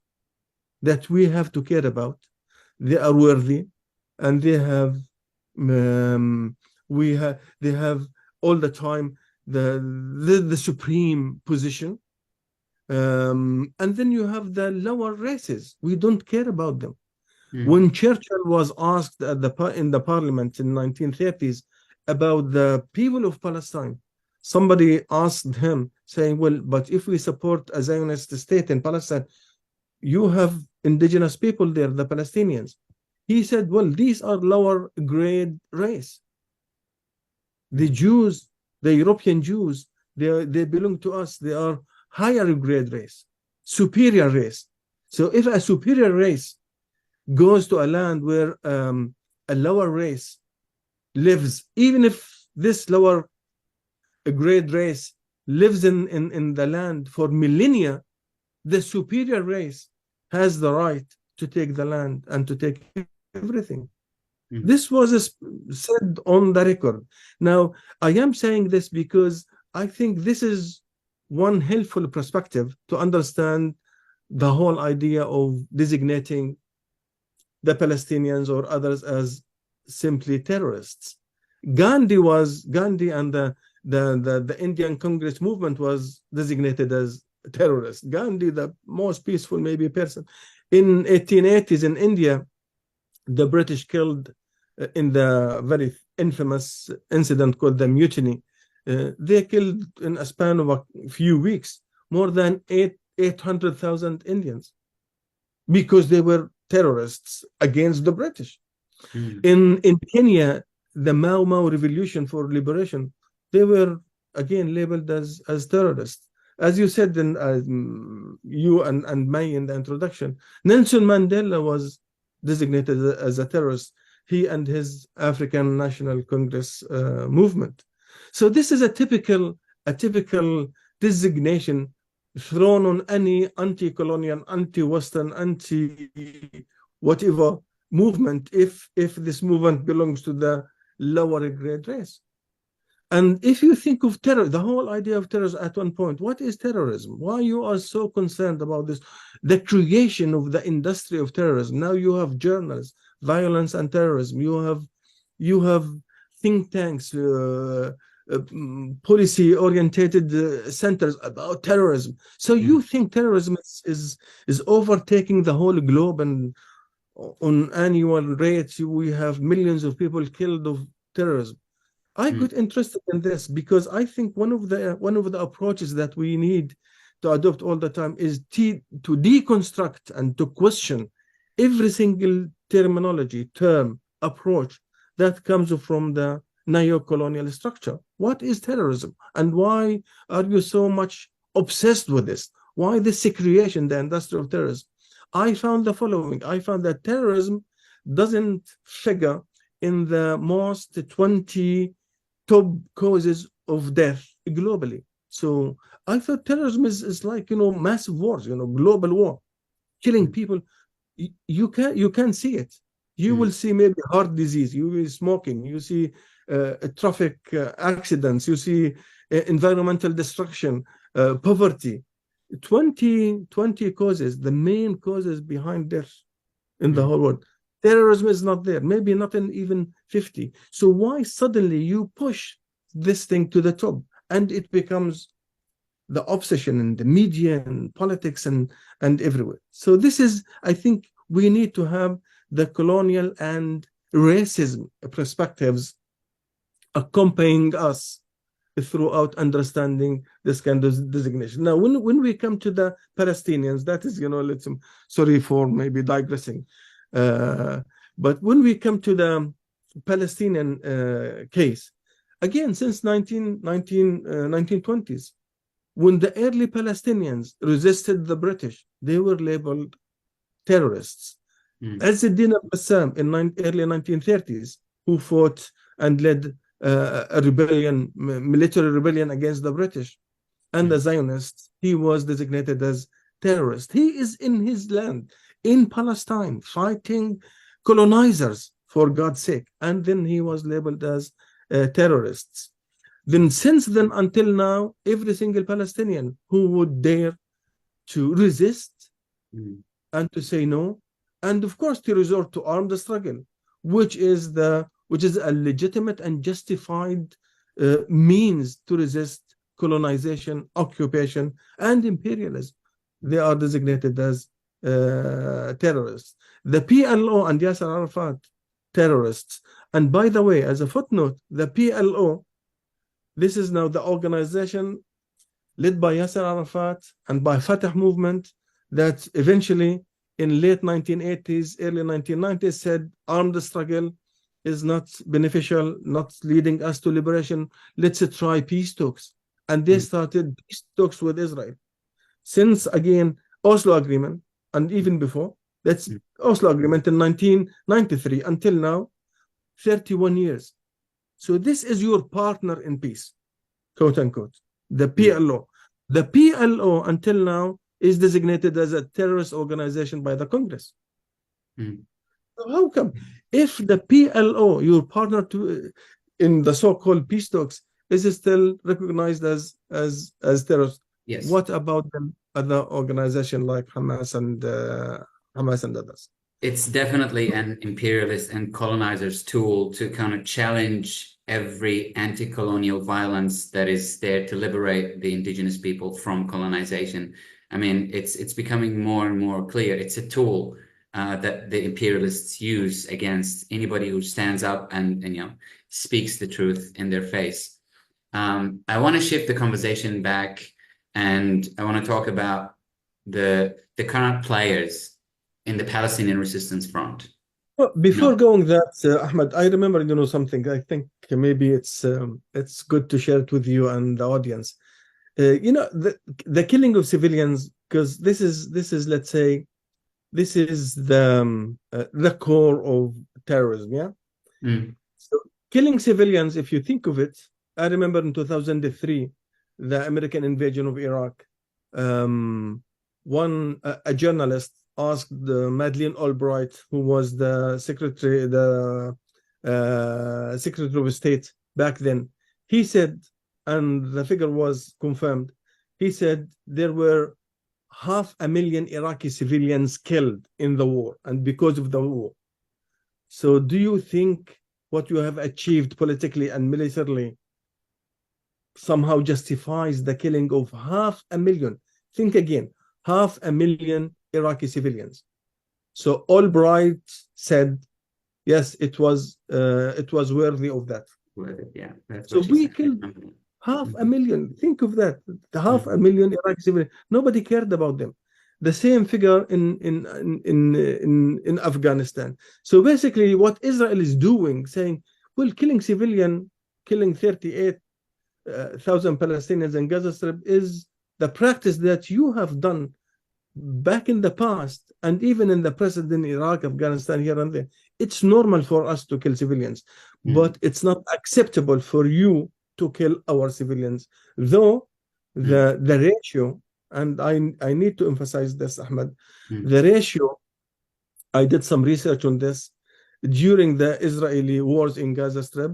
that we have to care about. They are worthy, and they have they have all the time the supreme position. And then you have the lower races. We don't care about them. When Churchill was asked in the parliament in 1930s about the people of Palestine, somebody asked him, saying, well, but if we support a Zionist state in Palestine, you have indigenous people there, the Palestinians. He said, well, these are lower grade race. The Jews, the European Jews, they belong to us. They are higher grade race, superior race. So if a superior race goes to a land where a lower race lives, even if this lower grade race lives in the land for millennia, the superior race has the right to take the land and to take everything. This was said on the record. Now, I am saying this because I think this is one helpful perspective to understand the whole idea of designating the Palestinians or others as simply terrorists. Gandhi and the Indian Congress movement was designated as terrorists. Gandhi, the most peaceful maybe person. In 1880s in India, the British killed in the very infamous incident called the mutiny. They killed in a span of a few weeks more than 800,000 Indians because they were terrorists against the British. In Kenya, the Mau Mau revolution for liberation, they were again labeled as terrorists. As you said, in you and May in the introduction, Nelson Mandela was designated as a terrorist, he and his African National Congress movement. So this is a typical designation thrown on any anti-colonial, anti-Western, anti-whatever movement if this movement belongs to the lower grade race. And if you think of terror, the whole idea of terrorism at one point, what is terrorism? Why you are so concerned about this? The creation of the industry of terrorism. Now you have journals, violence and terrorism. You have think tanks, policy-orientated centers about terrorism. So you think terrorism is overtaking the whole globe, and on annual rates we have millions of people killed of terrorism. I got interested in this because I think one of the approaches that we need to adopt all the time is to deconstruct and to question every single term, approach that comes from the neo-colonial structure. What is terrorism? And why are you so much obsessed with this? Why this creation, the industry of terrorism? I found the following. I found that terrorism doesn't figure in the most 20 top causes of death globally. So I thought terrorism is like, massive wars, global war, killing people. You can see it. You will see maybe heart disease, you will smoking, you see traffic accidents, you see environmental destruction, poverty. 20 causes, the main causes behind death in the whole world. Terrorism is not there, maybe not in even 50. So why suddenly you push this thing to the top and it becomes the obsession in the media and politics and everywhere? So this is, I think we need to have the colonial and racism perspectives accompanying us throughout understanding this kind of designation. Now, when we come to the Palestinians, that is, sorry for maybe digressing, but when we come to the Palestinian case, again, since 1920s, when the early Palestinians resisted the British, they were labeled terrorists. Ezzedine al-Bassam in early 1930s, who fought and led a rebellion, military rebellion against the British and the Zionists, he was designated as terrorist. He is in his land, in Palestine, fighting colonizers, for God's sake, and then he was labeled as terrorists. Then since then until now, every single Palestinian who would dare to resist and to say no, and of course to resort to armed struggle, which is a legitimate and justified means to resist colonization, occupation, and imperialism, they are designated as terrorists. The PLO and Yasser Arafat, terrorists. And by the way, as a footnote, the PLO, this is now the organization led by Yasser Arafat and by Fatah movement that eventually in late 1980s, early 1990s said armed struggle is not beneficial, not leading us to liberation. Let's try peace talks. And they started peace talks with Israel. Since, again, Oslo Agreement, and even before, that's Oslo Agreement in 1993, until now, 31 years. So this is your partner in peace, quote unquote, the PLO. The PLO, until now, is designated as a terrorist organization by the Congress. So how come? If the PLO, your partner in the so-called peace talks, is still recognized as terrorist, yes, what about the other organization like Hamas and others? It's definitely an imperialist and colonizer's tool to kind of challenge every anti-colonial violence that is there to liberate the indigenous people from colonization. I mean, it's becoming more and more clear. It's a tool that the imperialists use against anybody who stands up and speaks the truth in their face. I want to shift the conversation back, and I want to talk about the current players in the Palestinian resistance front. Well, before going that, Ahmed, I remember something. I think maybe it's good to share it with you and the audience. The killing of civilians, because this is let's say this is the core of terrorism. Yeah. So killing civilians, if you think of it, I remember in 2003, the American invasion of Iraq. A journalist asked Madeleine Albright, who was the Secretary of State back then. He said, and the figure was confirmed, he said there were 500,000 Iraqi civilians killed in the war and because of the war. So do you think what you have achieved politically and militarily somehow justifies the killing of 500,000? Think again, 500,000 Iraqi civilians. So Albright said, yes, it was worthy of that. Yeah, that's so we killed 500,000. Think of that, 500,000 Iraqi civilians. Nobody cared about them. The same figure in Afghanistan. So basically, what Israel is doing, saying, well, killing 38,000 Palestinians in Gaza Strip is the practice that you have done back in the past, and even in the present in Iraq, Afghanistan, here and there. It's normal for us to kill civilians, but it's not acceptable for you to kill our civilians. Though the ratio, and I need to emphasize this, Ahmed, the ratio, I did some research on this, during the Israeli wars in Gaza Strip,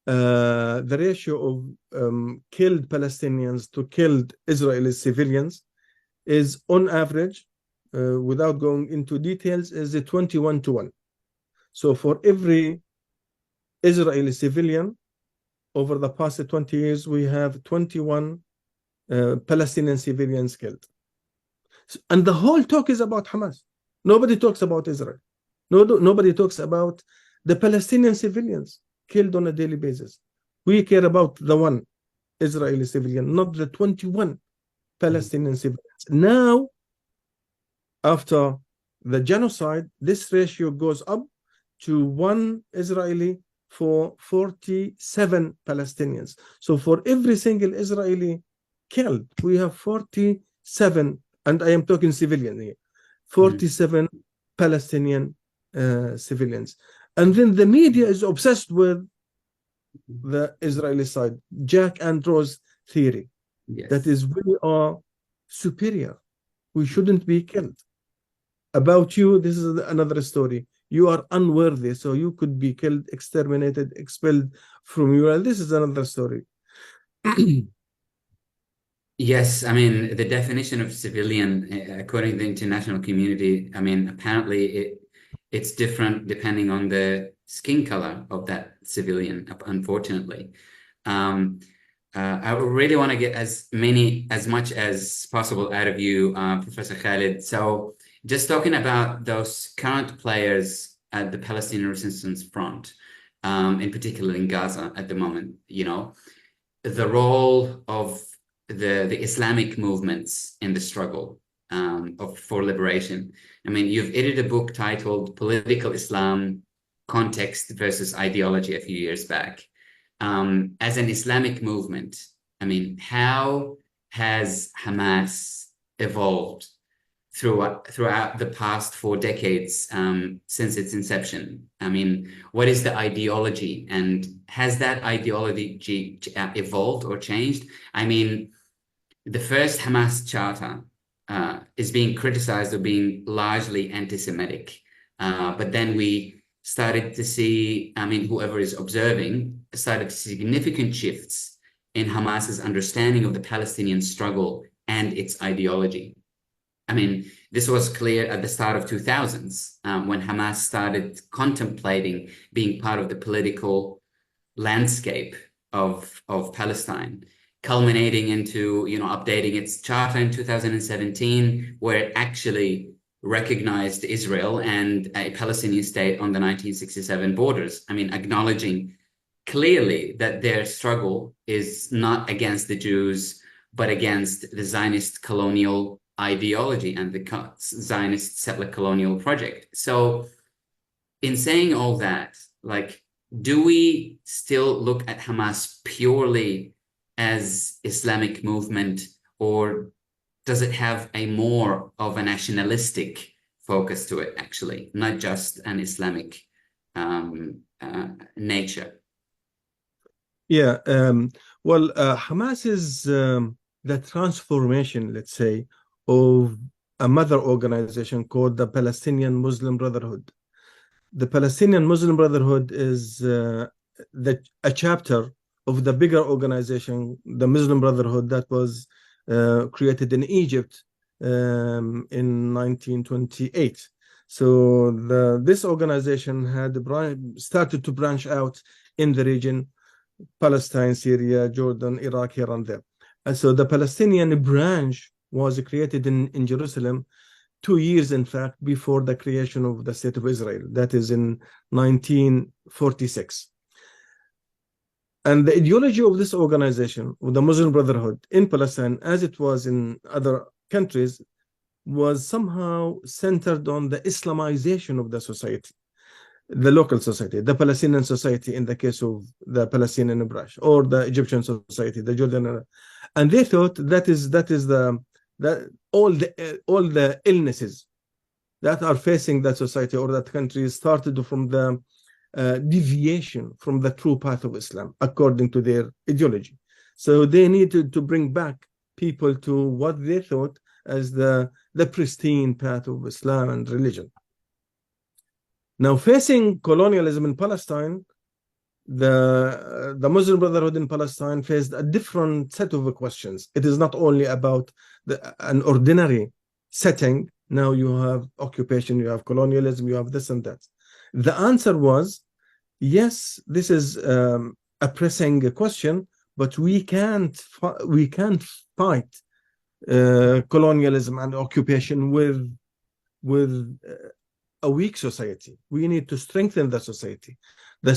the ratio of killed Palestinians to killed Israeli civilians is on average, without going into details, is a 21-1. So for every Israeli civilian over the past 20 years, we have 21 Palestinian civilians killed. And the whole talk is about Hamas. Nobody talks about Israel. Nobody talks about the Palestinian civilians killed on a daily basis. We care about the one Israeli civilian, not the 21 Palestinian civilians. Now, after the genocide, this ratio goes up to 1 Israeli for 47 Palestinians. So for every single Israeli killed, we have 47, and I am talking civilian here, 47 Palestinian civilians. And then the media is obsessed with the Israeli side, Jack and Rose theory. Yes. That is, we are superior. We shouldn't be killed. About you, this is another story. You are unworthy, so you could be killed, exterminated, expelled from you. And this is another story. Yes, I mean, the definition of civilian, according to the international community, I mean, apparently it's different depending on the skin color of that civilian, unfortunately. I really want to get as much as possible out of you, Professor Khalid. So just talking about those current players at the Palestinian Resistance Front, in particular in Gaza at the moment, you know, the role of the Islamic movements in the struggle for liberation. I mean, you've edited a book titled Political Islam, Context versus Ideology a few years back. As an Islamic movement, I mean, how has Hamas evolved throughout the past 4 decades since its inception? I mean, what is the ideology, and has that ideology evolved or changed? I mean, the first Hamas charter is being criticized of being largely anti-Semitic, but then we started to see, I mean, whoever is observing started to see significant shifts in Hamas's understanding of the Palestinian struggle and its ideology. I mean, this was clear at the start of 2000s when Hamas started contemplating being part of the political landscape of Palestine, culminating into, you know, updating its charter in 2017, where it actually recognized Israel and a Palestinian state on the 1967 borders. I mean, acknowledging clearly that their struggle is not against the Jews, but against the Zionist colonial ideology and the Zionist settler colonial project. So in saying all that, like, do we still look at Hamas purely as Islamic movement, or does it have a more of a nationalistic focus to it, actually, not just an Islamic nature? Yeah, well, Hamas is the transformation, let's say, of a mother organization called the Palestinian Muslim Brotherhood. The Palestinian Muslim Brotherhood is a chapter of the bigger organization, the Muslim Brotherhood, that was created in Egypt in 1928. So this organization had started to branch out in the region, Palestine, Syria, Jordan, Iraq, here and there. And so the Palestinian branch was created in Jerusalem 2 years, in fact, before the creation of the State of Israel. That is in 1946. And the ideology of this organization, the Muslim Brotherhood in Palestine, as it was in other countries, was somehow centered on the Islamization of the society, the local society, the Palestinian society in the case of the Palestinian branch, or the Egyptian society, the Jordan. And they thought that all the illnesses that are facing that society or that country started from the deviation from the true path of Islam, according to their ideology. So they needed to bring back people to what they thought as the pristine path of Islam and religion. Now, facing colonialism in Palestine, the Muslim Brotherhood in Palestine faced a different set of questions. It is not only about an ordinary setting. Now you have occupation, you have colonialism, you have this and that. The answer was, yes, this is a pressing question, but we can't fight colonialism and occupation with a weak society. We need to strengthen the society. The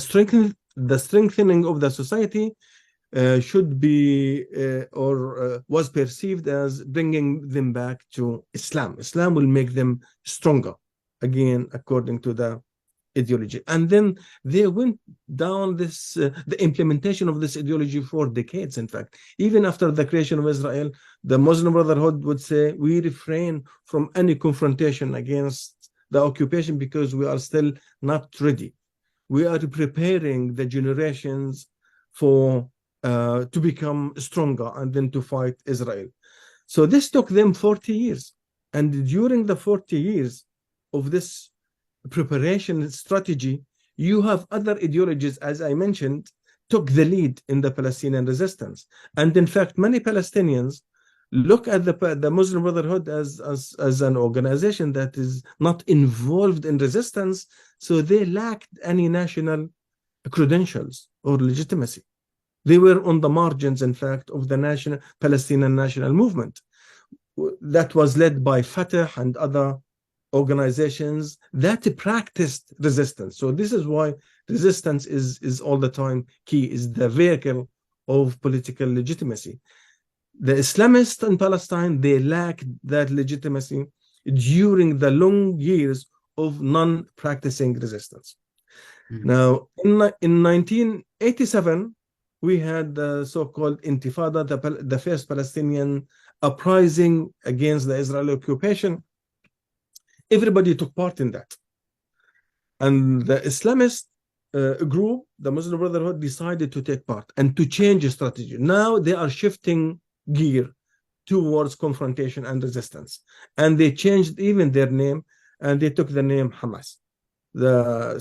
strengthening of the society should be was perceived as bringing them back to Islam. Islam will make them stronger, again, according to the ideology. And then they went down this, the implementation of this ideology for decades, in fact. Even after the creation of Israel, the Muslim Brotherhood would say, we refrain from any confrontation against the occupation because we are still not ready. We are preparing the generations for to become stronger and then to fight Israel. So this took them 40 years. And during the 40 years of this preparation strategy, you have other ideologies, as I mentioned, took the lead in the Palestinian resistance. And in fact, many Palestinians look at the Muslim Brotherhood as an organization that is not involved in resistance, so they lacked any national credentials or legitimacy. They were on the margins, in fact, of the Palestinian national movement that was led by Fatah and other organizations that practiced resistance. So this is why resistance is all the time key, is the vehicle of political legitimacy. The Islamists in Palestine, they lacked that legitimacy during the long years of non-practicing resistance. Mm-hmm. Now, in 1987, we had the so-called Intifada, the first Palestinian uprising against the Israeli occupation. Everybody took part in that. And the Islamist group, the Muslim Brotherhood, decided to take part and to change strategy. Now they are shifting gear towards confrontation and resistance. And they changed even their name, and they took the name Hamas.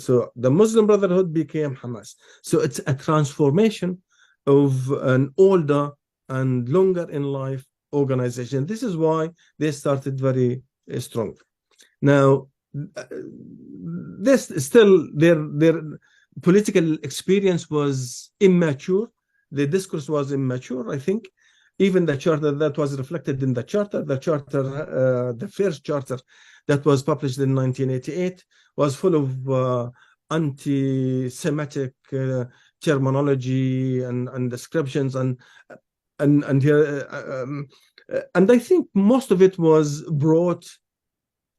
So the Muslim Brotherhood became Hamas. So it's a transformation of an older and longer in life organization. This is why they started very strong. Now, this still their political experience was immature. The discourse was immature, I think. Even the charter that was reflected in the charter, the first charter that was published in 1988 was full of anti-Semitic terminology and descriptions and I think most of it was brought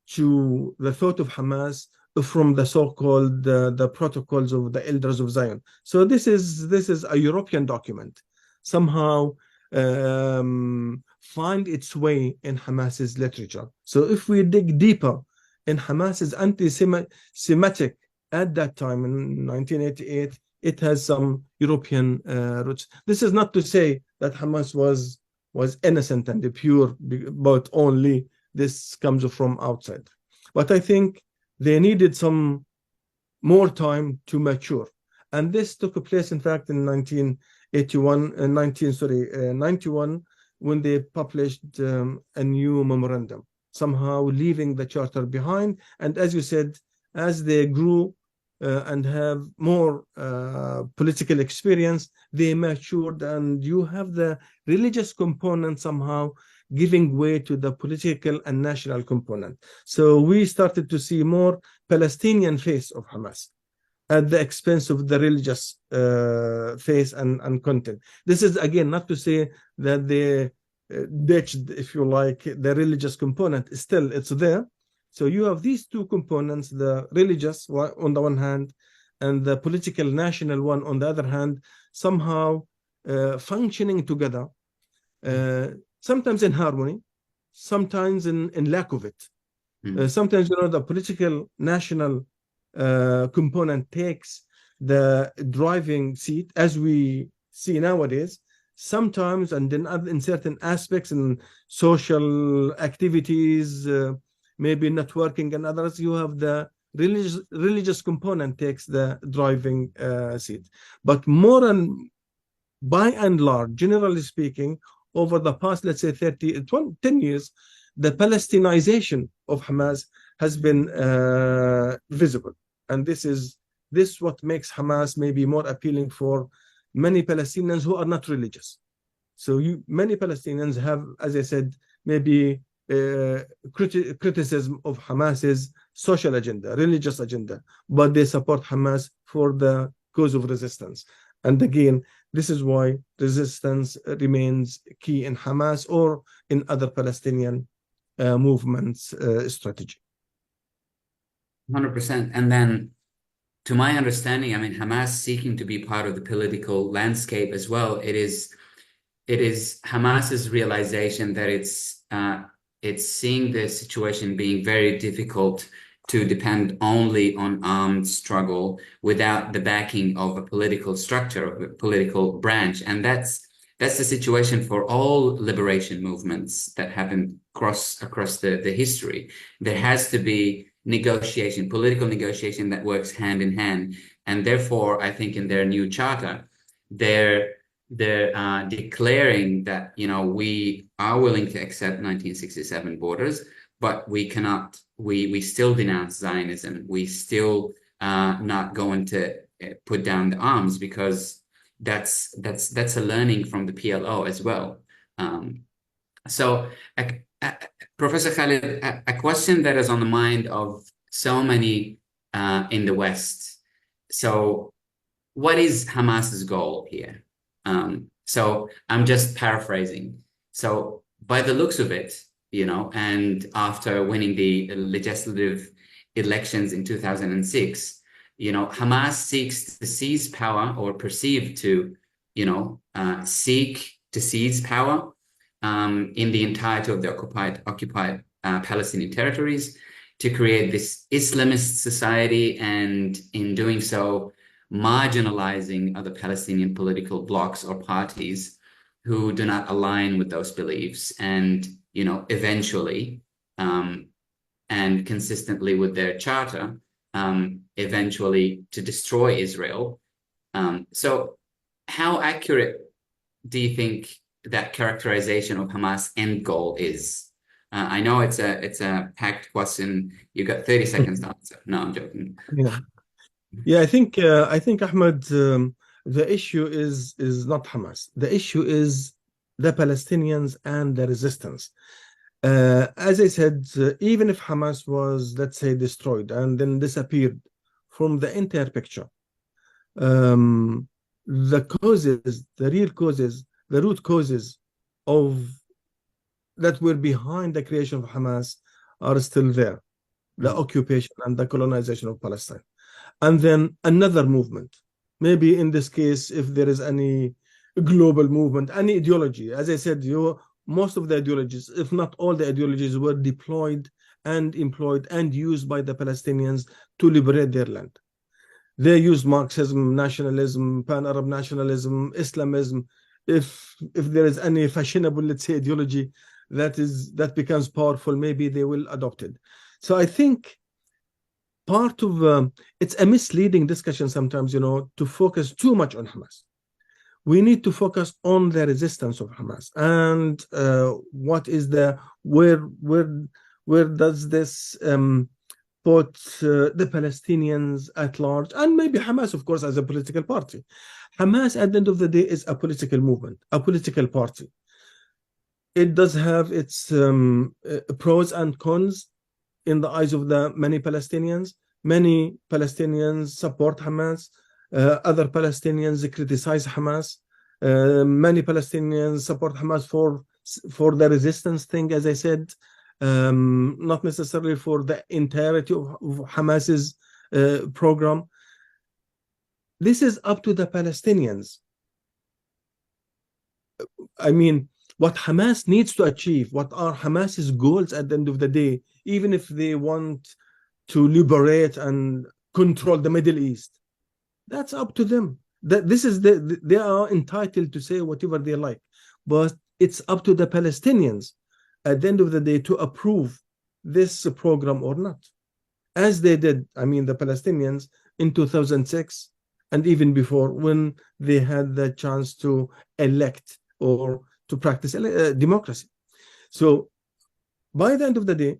to the thought of Hamas from the so-called the protocols of the Elders of Zion. So this is a European document, somehow find its way in Hamas's literature. So if we dig deeper in Hamas's anti-Semitic at that time in 1988, it has some European roots. This is not to say that Hamas was innocent and pure, but only this comes from outside. But I think they needed some more time to mature. And this took place, in fact, in 91, when they published a new memorandum, somehow leaving the charter behind. And as you said, as they grew and have more political experience, they matured, and you have the religious component somehow giving way to the political and national component. So we started to see more Palestinian face of Hamas at the expense of the religious face and content. This is, again, not to say that they ditched, if you like, the religious component. Still, it's there. So you have these two components, the religious on the one hand, and the political national one on the other hand, somehow functioning together, sometimes in harmony, sometimes in lack of it. Sometimes, the political national component takes the driving seat, as we see nowadays. Sometimes, and then in certain aspects, in social activities, maybe networking and others, you have the religious component takes the driving seat. But more and by and large, generally speaking, over the past, let's say 10 years, the Palestinization of Hamas has been visible. And this what makes Hamas maybe more appealing for many Palestinians who are not religious. So many Palestinians have, as I said, maybe criticism of Hamas's social agenda, religious agenda, but they support Hamas for the cause of resistance. And again, this is why resistance remains key in Hamas or in other Palestinian movements' strategy. 100%. And then, to my understanding, I mean, Hamas seeking to be part of the political landscape as well. It is Hamas's realization that it's seeing the situation being very difficult to depend only on armed struggle without the backing of a political structure, of a political branch. And that's the situation for all liberation movements that happen across the history. There has to be negotiation, political negotiation that works hand in hand. And therefore, I think in their new charter, they're declaring that, you know, we are willing to accept 1967 borders, but we cannot, we still denounce Zionism. We still not going to put down the arms, because that's a learning from the PLO as well. So Professor Khalid, a question that is on the mind of so many in the West. So what is Hamas's goal here? So I'm just paraphrasing. So by the looks of it, you know, and after winning the legislative elections in 2006, you know, Hamas seeks to seize power, or perceived to, you know, seek to seize power in the entirety of the occupied Palestinian territories, to create this Islamist society, and in doing so, marginalizing other Palestinian political blocs or parties who do not align with those beliefs, and, you know, eventually, and consistently with their charter, eventually to destroy Israel. So how accurate do you think that characterization of Hamas' end goal is? I know it's a packed question. You got 30 seconds to answer. No, I'm joking. Yeah, I think Ahmed, the issue is not Hamas. The issue is the Palestinians and the resistance. As I said, even if Hamas was, let's say, destroyed and then disappeared from the entire picture, the causes, the real causes, the root causes of that were behind the creation of Hamas are still there. The occupation and the colonization of Palestine. And then another movement, maybe in this case, if there is any global movement, any ideology, as I said, most of the ideologies, if not all the ideologies, were deployed and employed and used by the Palestinians to liberate their land. They used Marxism, nationalism, pan-Arab nationalism, Islamism. If there is any fashionable, let's say, ideology that becomes powerful, maybe they will adopt it. So I think part of it's a misleading discussion sometimes, you know, to focus too much on Hamas. We need to focus on the resistance of Hamas and what is where does this put the Palestinians at large, and maybe Hamas, of course, as a political party. Hamas, at the end of the day, is a political movement, a political party. It does have its pros and cons in the eyes of the many Palestinians. Many Palestinians support Hamas. Other Palestinians criticize Hamas. Many Palestinians support Hamas for the resistance thing, as I said, not necessarily for the entirety of Hamas's program. This is up to the Palestinians. I mean, what Hamas needs to achieve, what are Hamas's goals at the end of the day, even if they want to liberate and control the Middle East, that's up to them. They are entitled to say whatever they like, but it's up to the Palestinians at the end of the day to approve this program or not. as they did, I mean, the Palestinians in 2006 and even before, when they had the chance to elect or to practice democracy. So by the end of the day,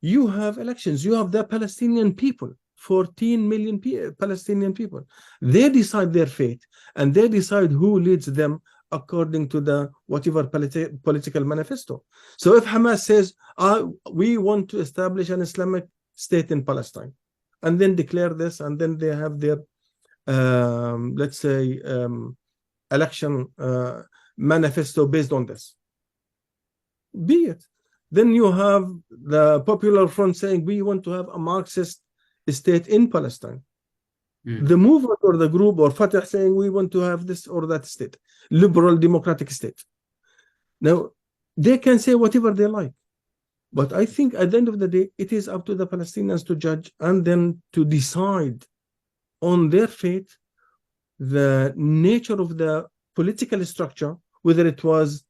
you have elections, you have the Palestinian people, 14 million Palestinian people. They decide their fate, and they decide who leads them according to the whatever political manifesto. So if Hamas says, we want to establish an Islamic state in Palestine, and then declare this, and then they have their, let's say, election manifesto based on this, be it. Then you have the Popular Front saying, we want to have a Marxist state in Palestine. The movement or the group or Fatah saying, we want to have this or that state, liberal democratic state. Now, they can say whatever they like. But I think at the end of the day, it is up to the Palestinians to judge and then to decide on their fate, the nature of the political structure, whether it was,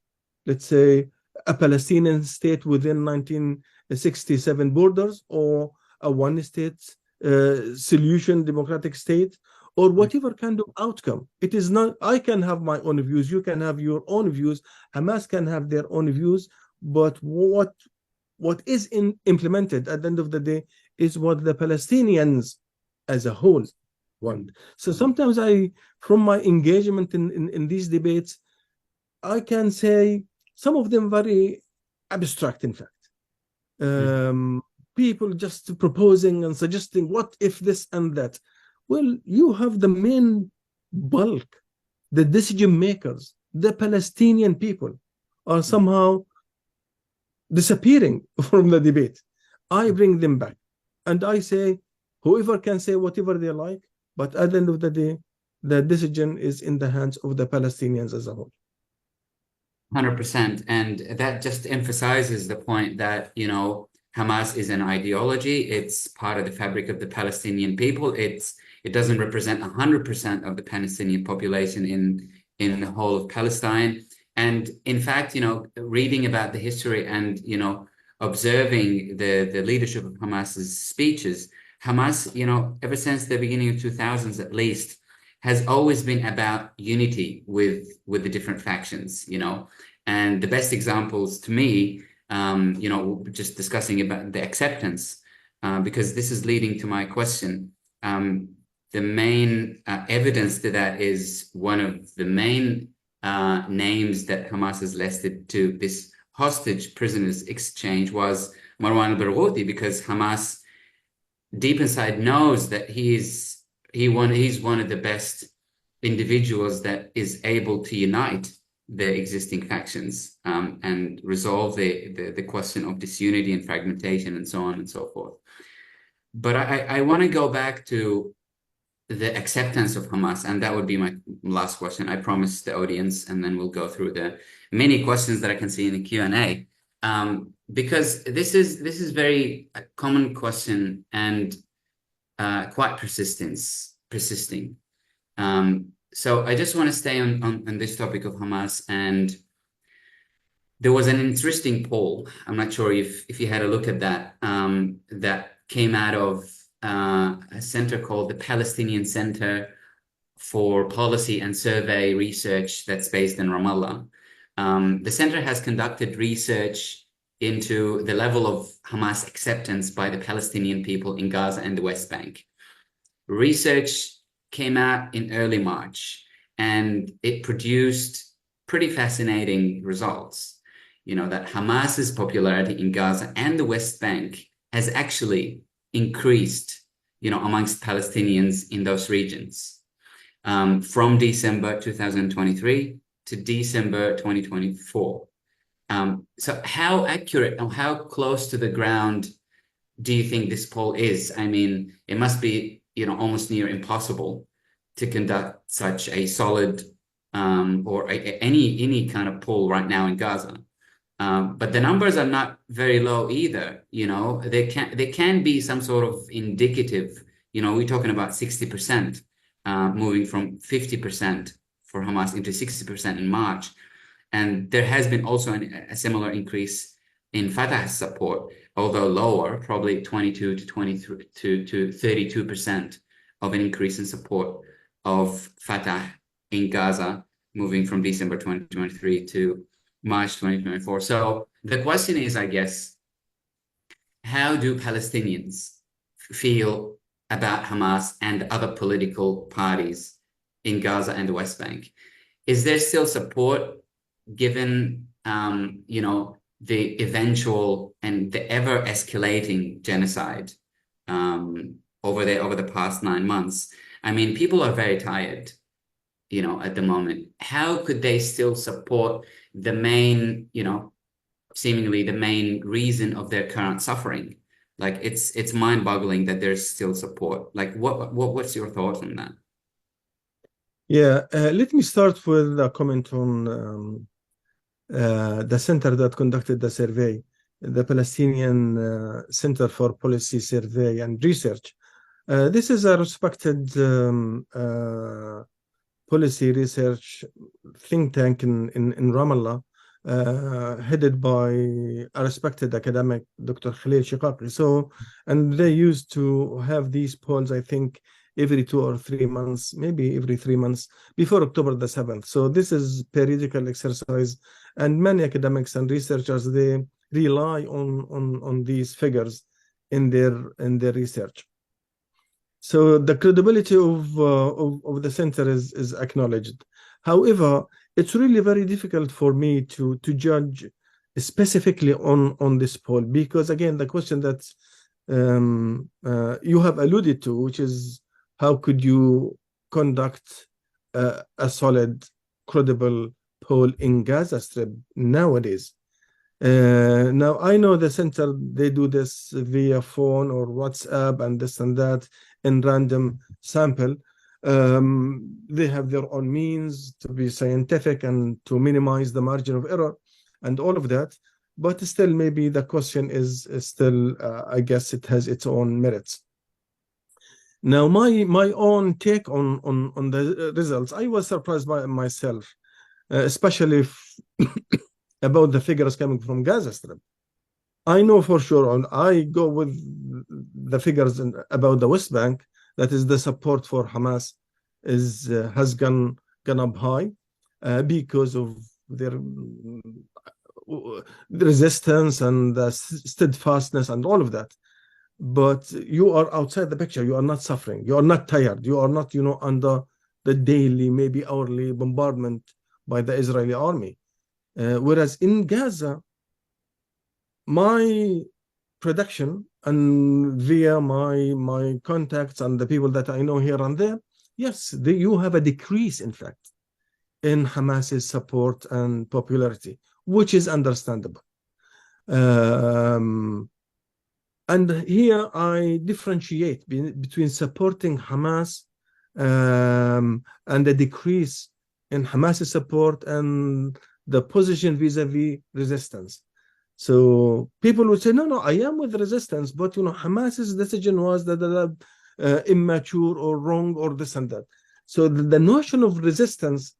let's say, a Palestinian state within 1967 borders, or a one-state solution, democratic state, or whatever kind of outcome. It is not, I can have my own views, you can have your own views, Hamas can have their own views, but what is implemented at the end of the day is what the Palestinians as a whole want. So sometimes from my engagement in these debates, I can say some of them very abstract, in fact. People just proposing and suggesting, what if this and that? Well, you have the main bulk, the decision makers, the Palestinian people are somehow disappearing from the debate. I bring them back and I say, whoever can say whatever they like, but at the end of the day, the decision is in the hands of the Palestinians as a whole. 100%. And that just emphasizes the point that, you know, Hamas is an ideology. It's part of the fabric of the Palestinian people. It doesn't represent 100% of the Palestinian population in the whole of Palestine. And in fact, you know, reading about the history and, you know, observing the leadership of Hamas's speeches, Hamas, you know, ever since the beginning of 2000s at least, has always been about unity with the different factions, you know. And the best examples to me, you know, just discussing about the acceptance, because this is leading to my question. The main evidence to that is one of the main names that Hamas has listed to this hostage prisoners exchange was Marwan al-Barghouti, because Hamas deep inside knows that he's one of the best individuals that is able to unite the existing factions and resolve the question of disunity and fragmentation and so on and so forth. But I want to go back to the acceptance of Hamas, and that would be my last question. I promise the audience, and then we'll go through the many questions that I can see in the Q&A, because this is very common question and quite persisting. So I just want to stay on this topic of Hamas, and there was an interesting poll. I'm not sure if you had a look at that, that came out of a center called the Palestinian Center for Policy and Survey Research that's based in Ramallah. The center has conducted research into the level of Hamas acceptance by the Palestinian people in Gaza and the West Bank. Research came out in early March, and it produced pretty fascinating results. You know, that Hamas's popularity in Gaza and the West Bank has actually increased, you know, amongst Palestinians in those regions from December 2023 to December 2024. So how accurate or how close to the ground do you think this poll is? I mean, it must be, you know, almost near impossible to conduct such a solid or any kind of poll right now in Gaza. But the numbers are not very low either. You know, they can be some sort of indicative. You know, we're talking about 60% moving from 50% for Hamas into 60% in March. And there has been also a similar increase in Fatah's support, although lower, probably 22 to 23 to 32% of an increase in support of Fatah in Gaza, moving from December 2023 to March 2024. So the question is, I guess, how do Palestinians feel about Hamas and other political parties in Gaza and the West Bank? Is there still support given, you know, the eventual and the ever escalating genocide over the past 9 months? I mean, people are very tired, you know, at the moment. How could they still support the main, you know, seemingly the main reason of their current suffering? Like it's mind-boggling that there's still support. Like what's your thoughts on that? Yeah, let me start with a comment on the center that conducted the survey, the Palestinian Center for Policy Survey and Research. This is a respected policy research think tank in Ramallah, headed by a respected academic, Dr. Khalil Shiqaqi. So, and they used to have these polls, I think, every 2 or 3 months, maybe every 3 months before October the 7th. So this is periodical exercise, and many academics and researchers, they rely on these figures in their research. So the credibility of the center is acknowledged. However, it's really very difficult for me to judge specifically on this poll, because again, the question that you have alluded to, which is how could you conduct a solid, credible poll in Gaza Strip nowadays? Now, I know the center, they do this via phone or WhatsApp and this and that in random sample. They have their own means to be scientific and to minimize the margin of error and all of that. But still, maybe the question is still, I guess it has its own merits. Now, my own take on the results, I was surprised by myself, especially about the figures coming from Gaza Strip. I know for sure, and I go with the figures about the West Bank, that is the support for Hamas has gone up high because of their resistance and the steadfastness and all of that. But you are outside the picture. You are not suffering. You are not tired. You are not, under the daily, maybe hourly bombardment by the Israeli army. Whereas in Gaza, my prediction and via my contacts and the people that I know here and there, yes, you have a decrease, in fact, in Hamas's support and popularity, which is understandable. And here I differentiate between supporting Hamas and the decrease in Hamas's support and the position vis-a-vis resistance. So people would say, no, I am with resistance, but Hamas's decision was that immature or wrong or this and that. So the notion of resistance,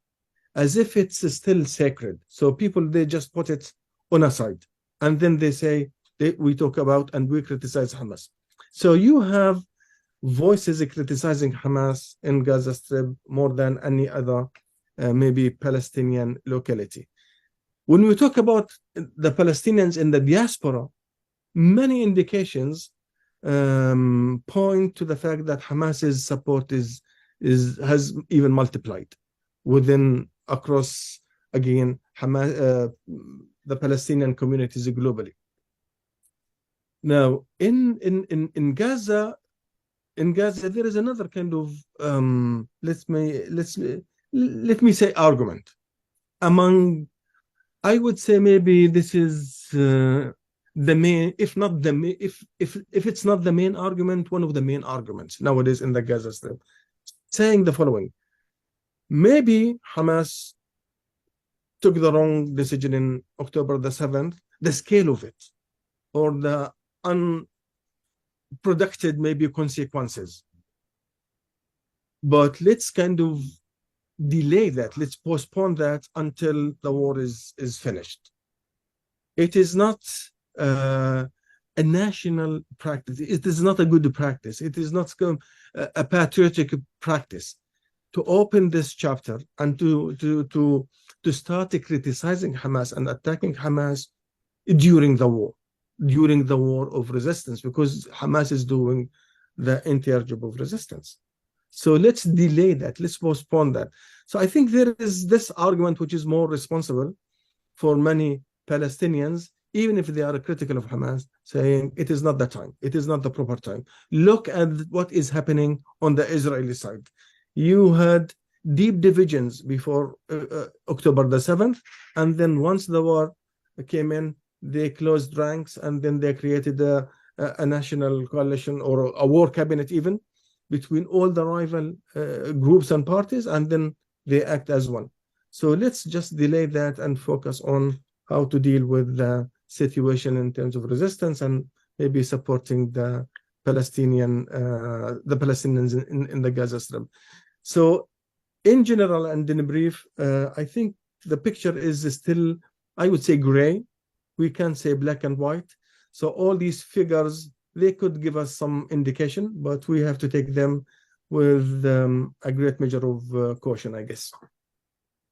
as if it's still sacred. So people, they just put it on a side, and then they say we talk about and we criticize Hamas. So you have voices criticizing Hamas in Gaza Strip more than any other maybe Palestinian locality. When we talk about the Palestinians in the diaspora, many indications point to the fact that Hamas's support has even multiplied across again Hamas, the Palestinian communities globally. Now, in Gaza, there is another kind of let me say argument among. I would say maybe this is the main, if not the main, if it's not the main argument, one of the main arguments nowadays in the Gaza Strip, saying the following: maybe Hamas took the wrong decision in October the 7th, the scale of it, or the unpredicted maybe consequences. But let's kind of delay that. Let's postpone that until the war is finished. It is not a national practice. It is not a good practice. It is not a patriotic practice to open this chapter and to start criticizing Hamas and attacking Hamas during the war of resistance, because Hamas is doing the entire job of resistance. So let's delay that. Let's postpone that. So I think there is this argument which is more responsible for many Palestinians, even if they are critical of Hamas, saying it is not the time. It is not the proper time. Look at what is happening on the Israeli side. You had deep divisions before October the 7th, and then once the war came in, they closed ranks, and then they created a national coalition or a war cabinet even between all the rival groups and parties, and then they act as one. So let's just delay that and focus on how to deal with the situation in terms of resistance and maybe supporting the Palestinians in the Gaza Strip. So in general and in brief, I think the picture is still, I would say, gray. We can't say black and white. So all these figures, they could give us some indication, but we have to take them with a great measure of caution, I guess.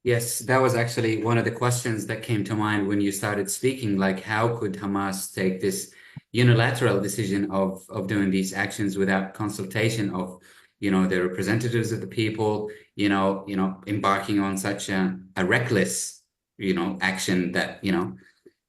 Yes, that was actually one of the questions that came to mind when you started speaking, like how could Hamas take this unilateral decision of doing these actions without consultation of, the representatives of the people, embarking on such a reckless, action that,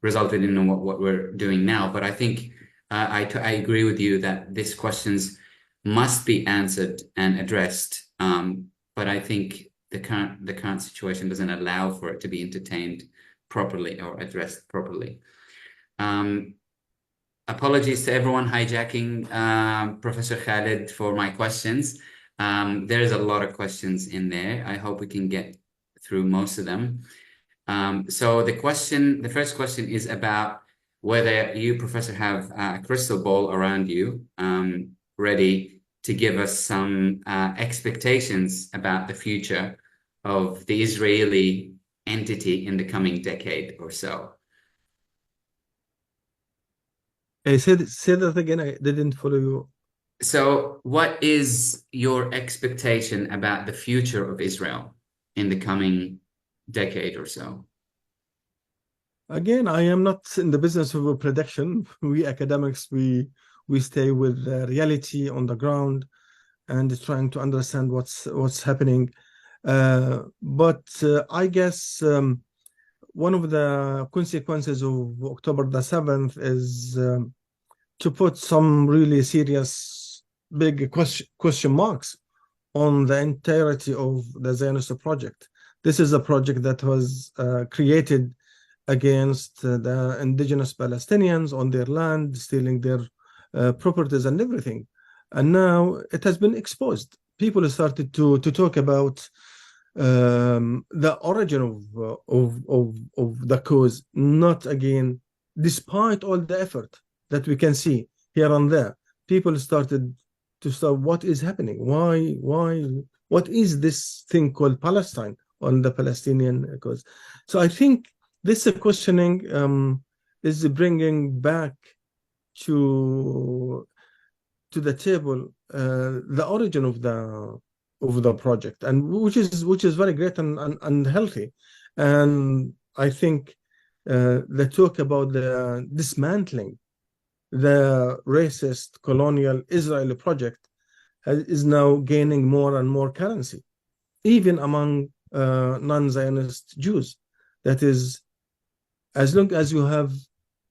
resulted in what we're doing now. But I think I agree with you that these questions must be answered and addressed. But I think the current situation doesn't allow for it to be entertained properly or addressed properly. Apologies to everyone hijacking Professor Khalid for my questions. There's a lot of questions in there. I hope we can get through most of them. So the first question is about whether you, Professor, have a crystal ball around you, ready to give us some expectations about the future of the Israeli entity in the coming decade or so. Say that again. I didn't follow you. So what is your expectation about the future of Israel in the coming decade or so? Again, I am not in the business of a prediction. We academics, we stay with the reality on the ground and trying to understand what's happening. But I guess one of the consequences of October the 7th is to put some really serious, big question marks on the entirety of the Zionist project. This is a project that was created against the indigenous Palestinians on their land, stealing their properties and everything. And now it has been exposed. People started to talk about the origin of the cause, not again, despite all the effort that we can see here and there. People started to start, what is happening? Why, what is this thing called Palestine on the Palestinian cause? So I think this questioning is bringing back to the table the origin of the project, and which is very great and healthy. And I think the talk about the dismantling the racist colonial Israeli project is now gaining more and more currency, even among non-Zionist Jews. That is, as long as you have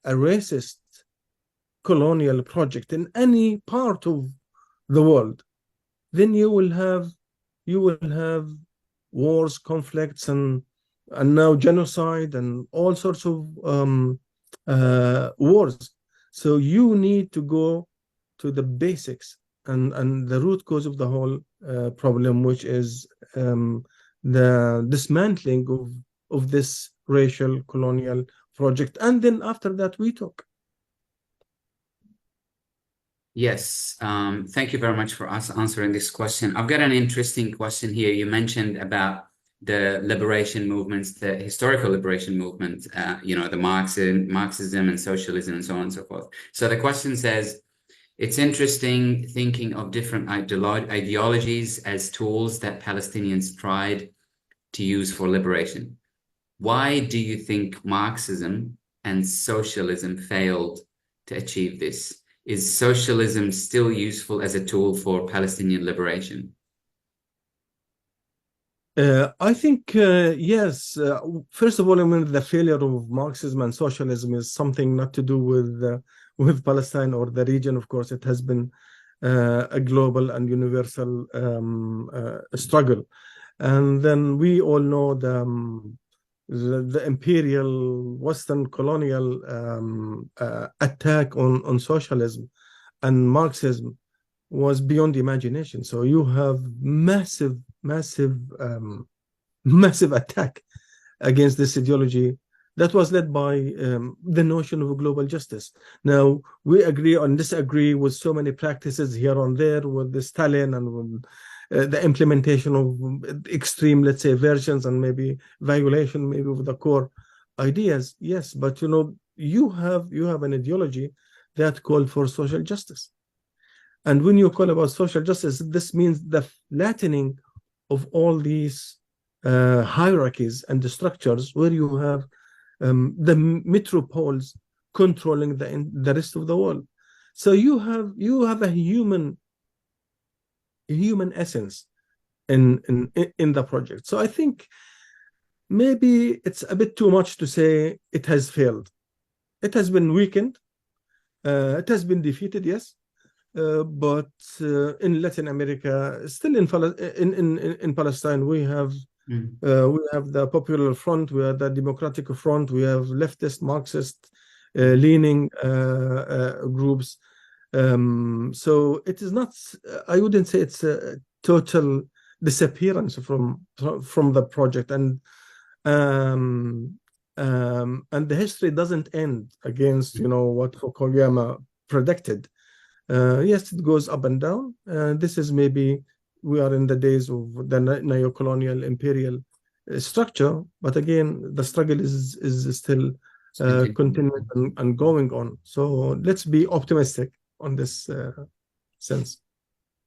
a racist colonial project in any part of the world, then you will have wars, conflicts, and now genocide and all sorts of wars. So you need to go to the basics and the root cause of the whole problem, which is the dismantling of this racial colonial project. And then after that, we talk. Yes, thank you very much for answering this question. I've got an interesting question here. You mentioned about the liberation movements, the historical liberation movement, the Marxism and socialism and so on and so forth. So the question says, it's interesting thinking of different ideologies as tools that Palestinians tried to use for liberation. Why do you think Marxism and socialism failed to achieve this? Is socialism still useful as a tool for Palestinian liberation? I think yes. First of all, I mean, the failure of Marxism and socialism is something not to do with Palestine or the region. Of course, it has been a global and universal struggle. And then we all know the imperial Western colonial attack on socialism and Marxism was beyond imagination. So you have massive attack against this ideology that was led by the notion of global justice. Now, we agree or disagree with so many practices here and there with the Stalin and with, the implementation of extreme, let's say, versions and maybe violation maybe of the core ideas. Yes, but you have an ideology that called for social justice. And when you call about social justice, this means the flattening of all these hierarchies and the structures where you have the metropoles controlling the rest of the world. So you have a human essence in the project. So I think maybe it's a bit too much to say it has failed. It has been weakened. It has been defeated, yes. But in Latin America, still in Palestine, we have the Popular Front, we have the Democratic Front, we have leftist, Marxist leaning groups. So it is not. I wouldn't say it's a total disappearance from the project, and the history doesn't end against what Fukuyama predicted. Yes, it goes up and down. This is maybe we are in the days of the neo-colonial imperial structure, but again, the struggle is still continuing and going on. So let's be optimistic on this sense.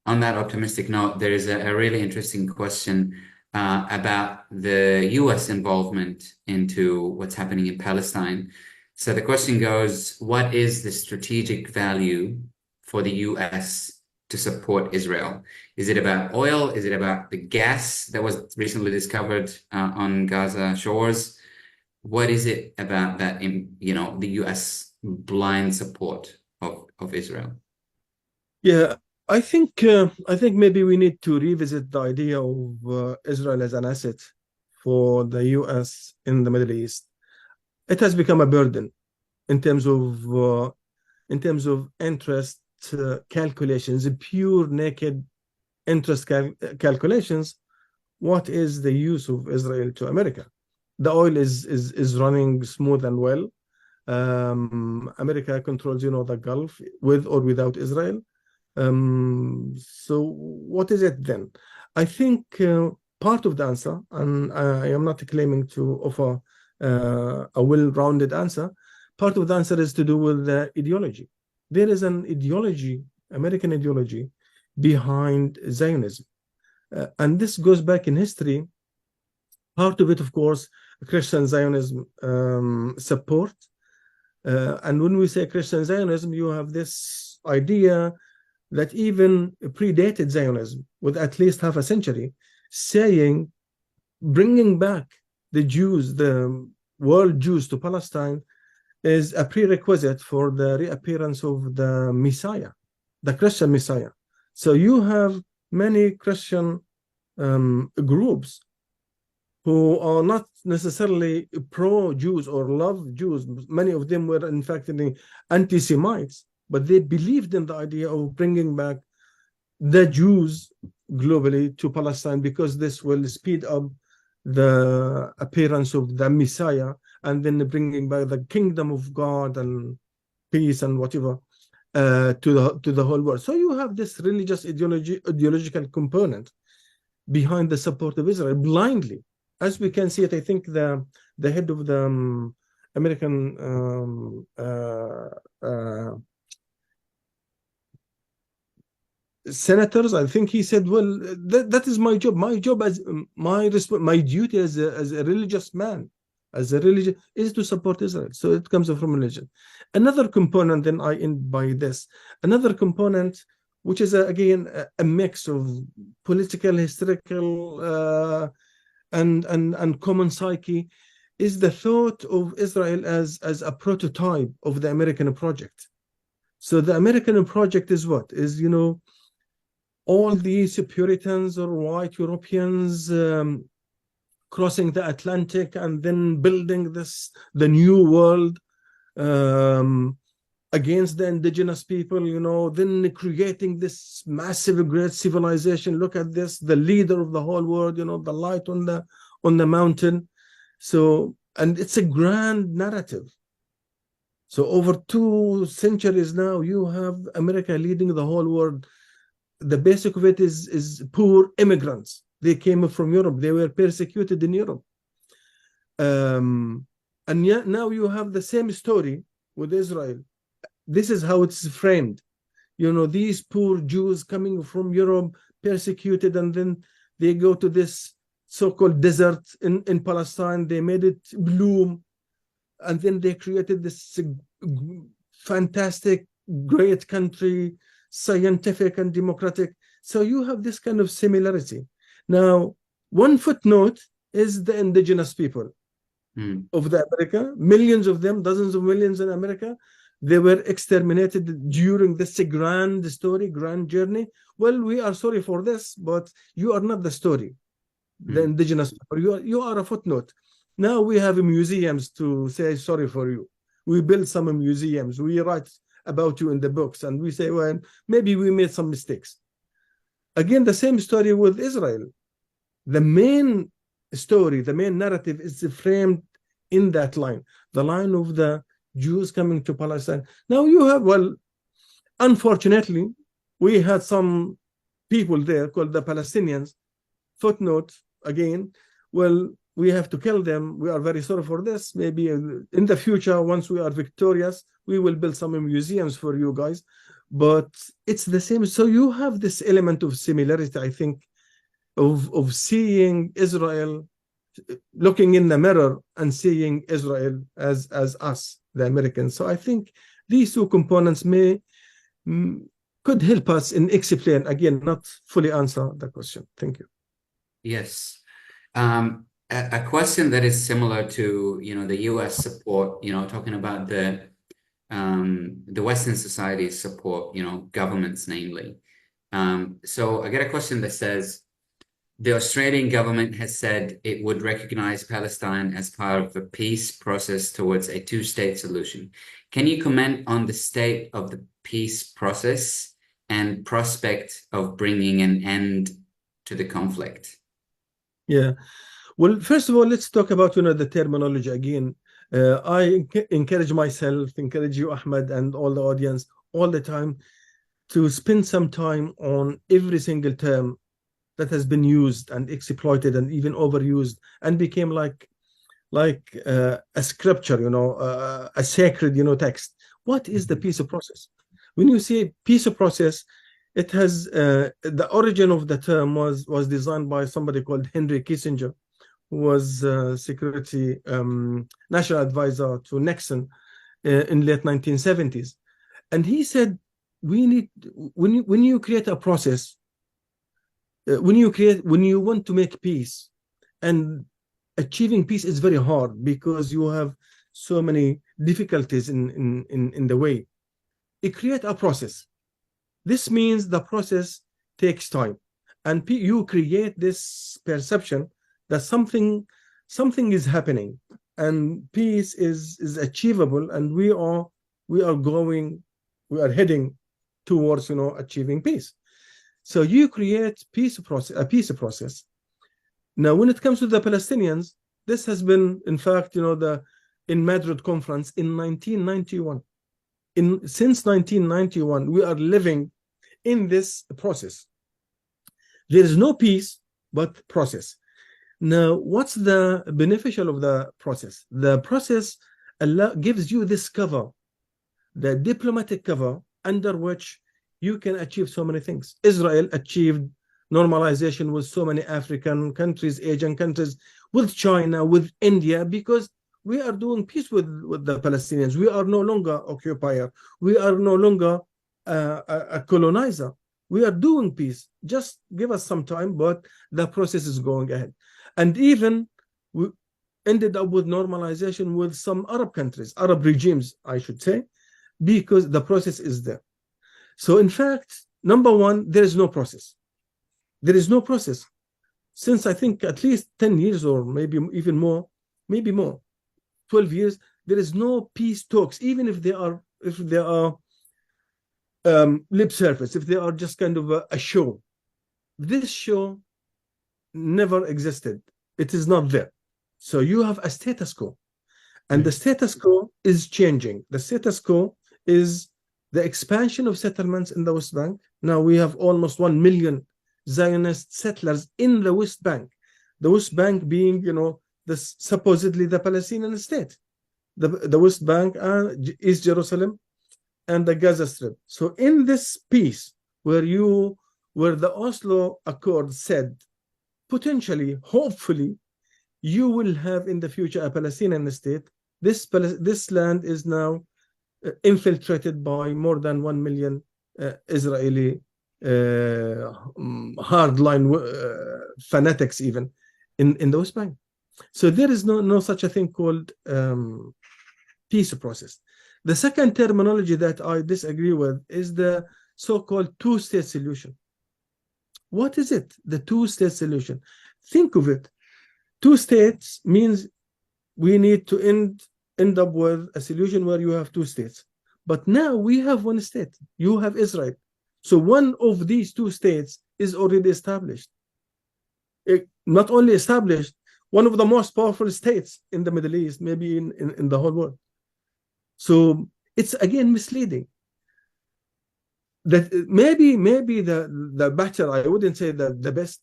On that optimistic note, there is a really interesting question about the US involvement into what's happening in Palestine. So the question goes, what is the strategic value for the US to support Israel? Is it about oil? Is it about the gas that was recently discovered on Gaza shores? What is it about that, the US blind support of Israel? Yeah, I think maybe we need to revisit the idea of Israel as an asset for the US in the Middle East. It has become a burden in terms of interest calculations, pure naked interest calculations. What is the use of Israel to America? The oil is running smooth and well. America controls, the Gulf with or without Israel. So what is it then? I think part of the answer, and I am not claiming to offer a well-rounded answer, part of the answer is to do with the ideology. There is an ideology, American ideology, behind Zionism. And this goes back in history. Part of it, of course, Christian Zionism support. And when we say Christian Zionism, you have this idea that even predated Zionism with at least half a century, saying bringing back the Jews, the world Jews to Palestine is a prerequisite for the reappearance of the Messiah, the Christian Messiah. So you have many Christian groups who are not necessarily pro-Jews or love Jews. Many of them were, in fact, anti-Semites, but they believed in the idea of bringing back the Jews globally to Palestine because this will speed up the appearance of the Messiah and then bringing back the kingdom of God and peace and whatever to the whole world. So you have this religious ideological component behind the support of Israel blindly. as we can see it, I think the head of the American senators, I think he said, well, that is my job. My job as my duty as a religious man, as a religion, is to support Israel. So it comes from religion. Another component, then I end by this. Another component, which is again a mix of political, historical, and common psyche, is the thought of Israel as a prototype of the American project. So the American project is what? Is, all these Puritans or white Europeans crossing the Atlantic and then building the new world against the indigenous people, then creating this massive, great civilization. Look at this, the leader of the whole world, the light on the mountain. So, and it's a grand narrative. So over 2 centuries now, you have America leading the whole world. The basic of it is poor immigrants. They came from Europe. They were persecuted in Europe. And yet now you have the same story with Israel. This is how it's framed. These poor Jews coming from Europe, persecuted, and then they go to this so-called desert in Palestine. They made it bloom. And then they created this fantastic, great country, scientific and democratic. So you have this kind of similarity. Now, one footnote is the indigenous people of the America. Millions of them, dozens of millions in America, they were exterminated during this grand story, grand journey. Well, we are sorry for this, but you are not the story. The indigenous people, you are a footnote. Now we have museums to say sorry for you. We build some museums. We write about you in the books, and we say, well, maybe we made some mistakes. Again, the same story with Israel. The main story, the main narrative is framed in that line, the line of the Jews coming to Palestine. Now you have, well, unfortunately, we had some people there called the Palestinians. Footnote, again, well, we have to kill them. We are very sorry for this. Maybe in the future, once we are victorious, we will build some museums for you guys. But it's the same. So you have this element of similarity, I think, of seeing Israel, looking in the mirror and seeing Israel as us, the Americans. So I think these 2 components could help us in explain, again, not fully answer the question. Thank you. Yes. A question that is similar to, the US support, talking about the Western society's support, governments namely. So I get a question that says, the Australian government has said it would recognize Palestine as part of the peace process towards a 2-state solution. Can you comment on the state of the peace process and prospect of bringing an end to the conflict? Yeah. Well, first of all, let's talk about, the terminology again. I encourage myself, encourage you, Ahmed, and all the audience all the time to spend some time on every single term that has been used and exploited and even overused and became like a scripture, a sacred, text. What is the peace process? When you say peace process, it has the origin of the term was designed by somebody called Henry Kissinger, who was security national advisor to Nixon in late 1970s. And he said, we need, when you create a process, when you want to make peace, and achieving peace is very hard because you have so many difficulties in the way. You create a process. This means the process takes time, and you create this perception that something is happening and peace is achievable, and we are heading towards achieving peace. So you create a peace process. Now, when it comes to the Palestinians, this has been, in fact, in Madrid conference in 1991. Since 1991, we are living in this process. There is no peace, but process. Now, what's the beneficial of the process? The process gives you this cover, the diplomatic cover, under which you can achieve so many things. Israel achieved normalization with so many African countries, Asian countries, with China, with India, because we are doing peace with the Palestinians. We are no longer occupier. We are no longer a colonizer. We are doing peace. Just give us some time, but the process is going ahead. And even we ended up with normalization with some Arab countries, Arab regimes, I should say, because the process is there. So in fact, number one, there is no process. There is no process. Since I think at least 10 years or maybe even more, 12 years, there is no peace talks, even if they are lip service, if they are just kind of a show. This show never existed. It is not there. So you have a status quo. And the status quo is changing. The status quo is the expansion of settlements in the West Bank. Now we have almost 1 million Zionist settlers in the West Bank. The West Bank being, supposedly the Palestinian state. The West Bank, East Jerusalem, and the Gaza Strip. So in this peace, where the Oslo Accord said, potentially, hopefully, you will have in the future a Palestinian state. This land is now infiltrated by more than 1 million Israeli hardline fanatics, even in the West Bank. So there is no such a thing called peace process. The second terminology that I disagree with is the so-called two-state solution. What is it? The two-state solution. Think of it. Two states means we need to end up with a solution where you have two states. But now we have one state. You have Israel. So one of these two states is already established. Not only established, one of the most powerful states in the Middle East, maybe in the whole world. So it's again misleading. That maybe the better, I wouldn't say that the best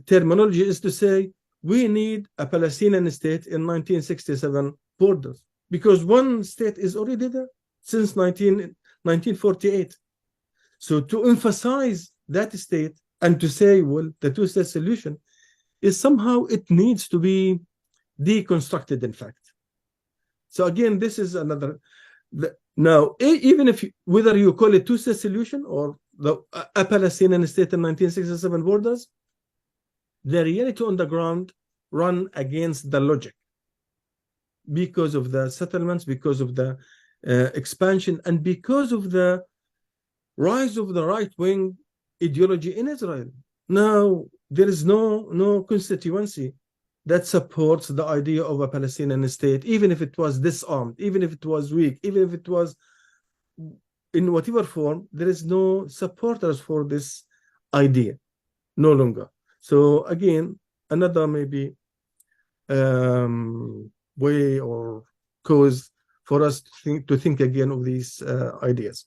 terminology is to say we need a Palestinian state in 1967 borders, because one state is already there since 1948. So to emphasize that state and to say, well, the two-state solution is somehow, it needs to be deconstructed, in fact. So again, this is another. Now, even if whether you call it two-state solution or a Palestinian state in 1967 borders, the reality on the ground run against the logic because of the settlements, because of the expansion, and because of the rise of the right-wing ideology in Israel. Now, there is no constituency that supports the idea of a Palestinian state, even if it was disarmed, even if it was weak, even if it was in whatever form. There is no supporters for this idea, no longer. So again, another maybe way or cause for us to think again of these ideas.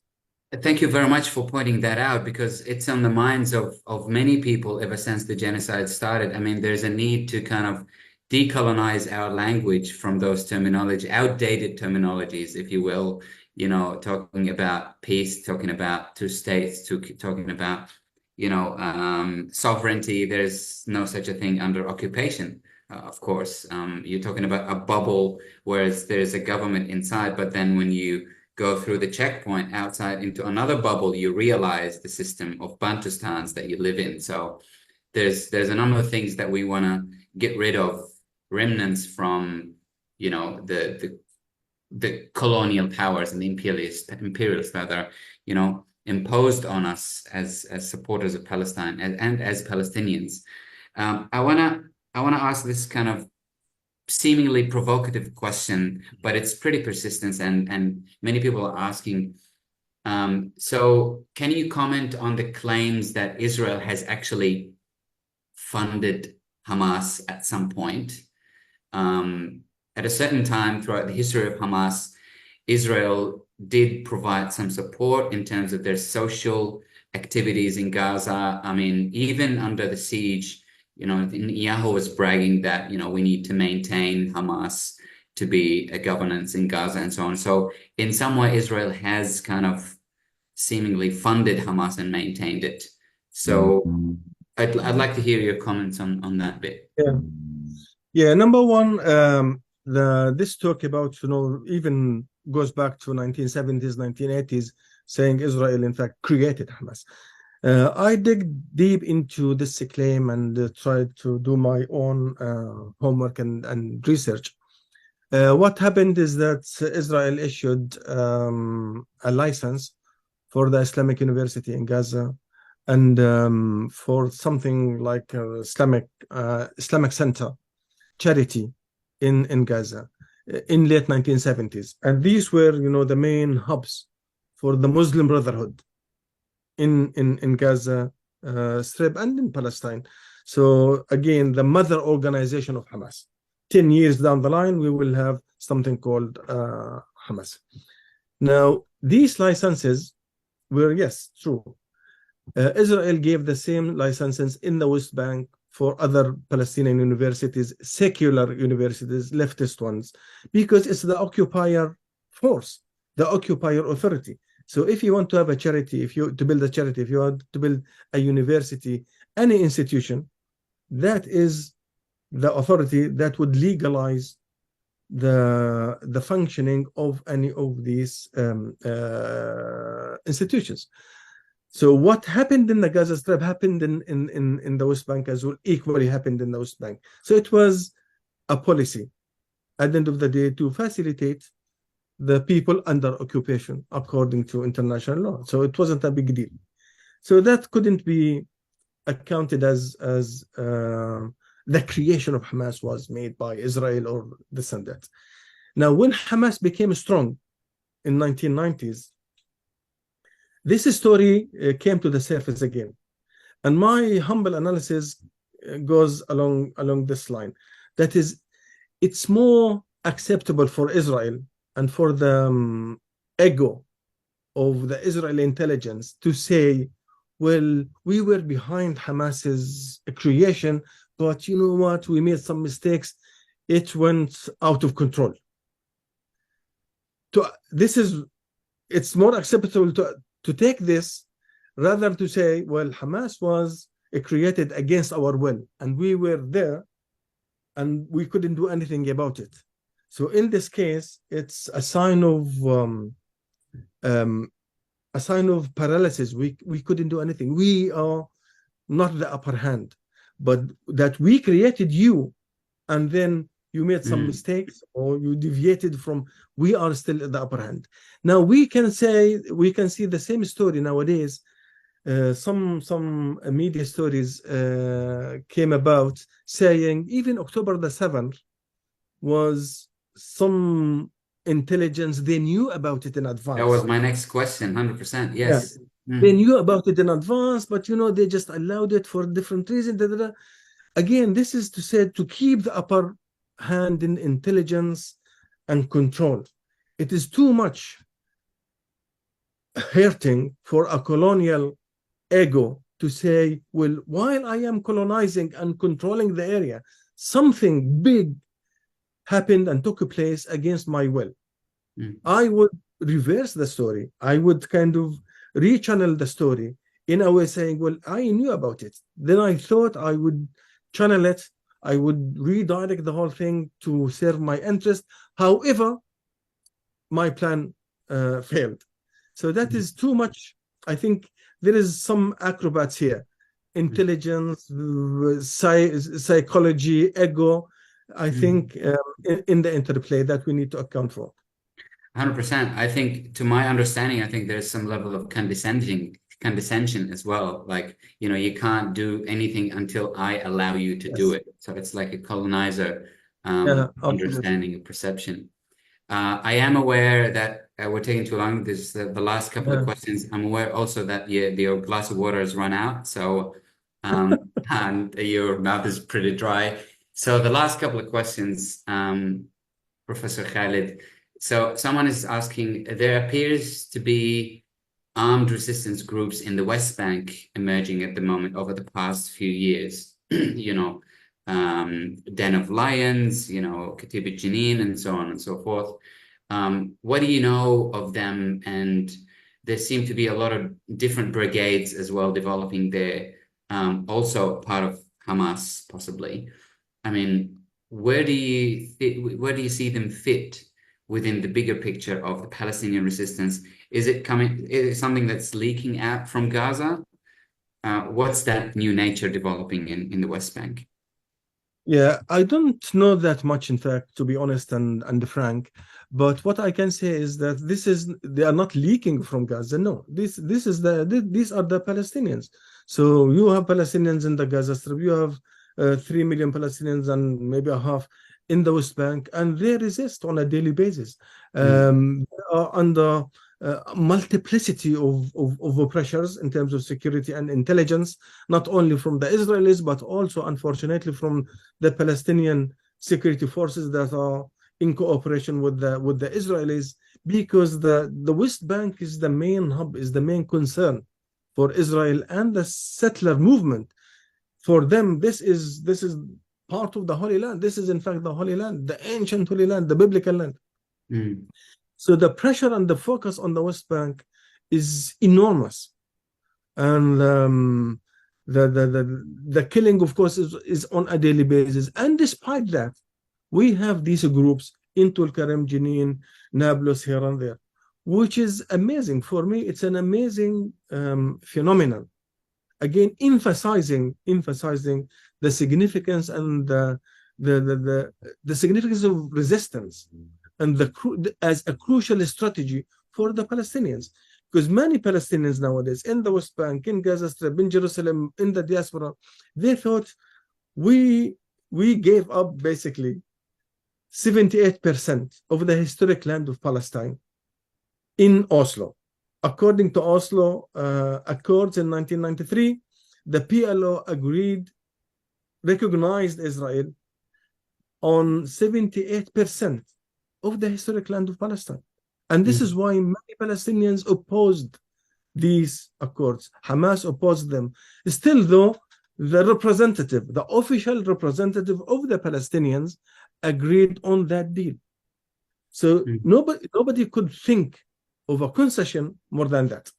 Thank you very much for pointing that out, because it's on the minds of many people ever since the genocide started. I mean, there's a need to kind of decolonize our language from those outdated terminologies, if you will, talking about peace, talking about two states, talking about, sovereignty. There's no such a thing under occupation. Of course, you're talking about a bubble where there's a government inside, but then when you go through the checkpoint outside into another bubble, you realize the system of Bantustans that you live in. So there's a number of things that we want to get rid of, remnants from, the colonial powers and the imperialists that are, imposed on us as supporters of Palestine and as Palestinians. I wanna ask this kind of seemingly provocative question, but it's pretty persistent, and many people are asking. So can you comment on the claims that Israel has actually funded Hamas at some point? At a certain time throughout the history of Hamas, Israel did provide some support in terms of their social activities in Gaza. I mean, even under the siege, Netanyahu was bragging that, we need to maintain Hamas to be a governance in Gaza and so on. So in some way, Israel has kind of seemingly funded Hamas and maintained it. So I'd like to hear your comments on that bit. Yeah. Number one, this talk about, even goes back to 1970s, 1980s, saying Israel, in fact, created Hamas. I dig deep into this claim and tried to do my own homework and research. What happened is that Israel issued a license for the Islamic University in Gaza and for something like Islamic Center charity in Gaza in late 1970s. And these were, the main hubs for the Muslim Brotherhood in Gaza Strip and in Palestine. So again, the mother organization of Hamas. 10 years down the line, we will have something called Hamas. Now, these licenses were, yes, true. Israel gave the same licenses in the West Bank for other Palestinian universities, secular universities, leftist ones, because it's the occupier force, the occupier authority. So if you want to have a charity, to build a charity, if you want to build a university, any institution, that is the authority that would legalize the functioning of any of these institutions. So what happened in the Gaza Strip happened in the West Bank as well, equally happened in the West Bank. So it was a policy at the end of the day to facilitate the people under occupation according to international law. So it wasn't a big deal. So that couldn't be accounted as the creation of Hamas was made by Israel or this and that. Now, when Hamas became strong in 1990s, this story came to the surface again. And my humble analysis goes along this line. That is, it's more acceptable for Israel and for the ego of the Israeli intelligence to say, well, we were behind Hamas's creation, but you know what? We made some mistakes. It went out of control. It's more acceptable to take this rather to say, well, Hamas was created against our will, and we were there, and we couldn't do anything about it. So in this case, it's a sign of paralysis. We couldn't do anything. We are not the upper hand, but that we created you, and then you made some mistakes or you deviated from. We are still at the upper hand. Now we can see the same story nowadays. Some media stories came about saying even October the 7th was some intelligence, they knew about it in advance. That was my next question, 100%, yes. Yeah. They knew about it in advance, but they just allowed it for different reasons. Again, this is to say to keep the upper hand in intelligence and control. It is too much hurting for a colonial ego to say, well, while I am colonizing and controlling the area, something big happened and took place against my will. I would reverse the story. I would kind of rechannel the story in a way saying, well, I knew about it. Then I thought I would channel it. I would redirect the whole thing to serve my interest. However, my plan failed. So that is too much. I think there is some acrobats here. Intelligence, psychology, ego, I think in the interplay that we need to account for. 100%. I think, to my understanding, I think there's some level of condescension as well. Like, you can't do anything until I allow you to do it. So it's like a colonizer understanding of perception. I am aware that we're taking too long. This is the last couple of questions. I'm aware also that your glass of water has run out. So, and your mouth is pretty dry. So the last couple of questions, Professor Khalid. So someone is asking, there appears to be armed resistance groups in the West Bank emerging at the moment over the past few years. you know, Den of Lions, you know, Katibat Jenin, and so on and so forth. What do you know of them? And there seem to be a lot of different brigades as well developing there, also part of Hamas, possibly. I mean, where do you see them fit within the bigger picture of the Palestinian resistance? Is it something that's leaking out from Gaza? What's that new nature developing in the West Bank? Yeah, I don't know that much, in fact, to be honest and frank. But what I can say is that they are not leaking from Gaza. No, these are the Palestinians. So you have Palestinians in the Gaza Strip. You have 3 million Palestinians and maybe a half in the West Bank, and they resist on a daily basis. They are under multiplicity of pressures in terms of security and intelligence, not only from the Israelis, but also, unfortunately, from the Palestinian security forces that are in cooperation with the Israelis, because the West Bank is the main hub, is the main concern for Israel and the settler movement. For them, this is part of the Holy Land. This is, in fact, the Holy Land, the ancient Holy Land, the biblical land. So the pressure and the focus on the West Bank is enormous. And the killing, of course, is on a daily basis. And despite that, we have these groups in Tulkarem, Jenin, Nablus, here and there, which is amazing. For me, it's an amazing phenomenon. Again, emphasizing the significance and the significance of resistance, and as a crucial strategy for the Palestinians. Because many Palestinians nowadays in the West Bank, in Gaza Strip, in Jerusalem, in the diaspora, they thought we gave up basically 78% of the historic land of Palestine in Oslo. According to Oslo Accords in 1993, the PLO recognized Israel on 78% of the historic land of Palestine. And this is why many Palestinians opposed these accords. Hamas opposed them. Still, though, the official representative of the Palestinians agreed on that deal. So nobody could think of a concession more than that.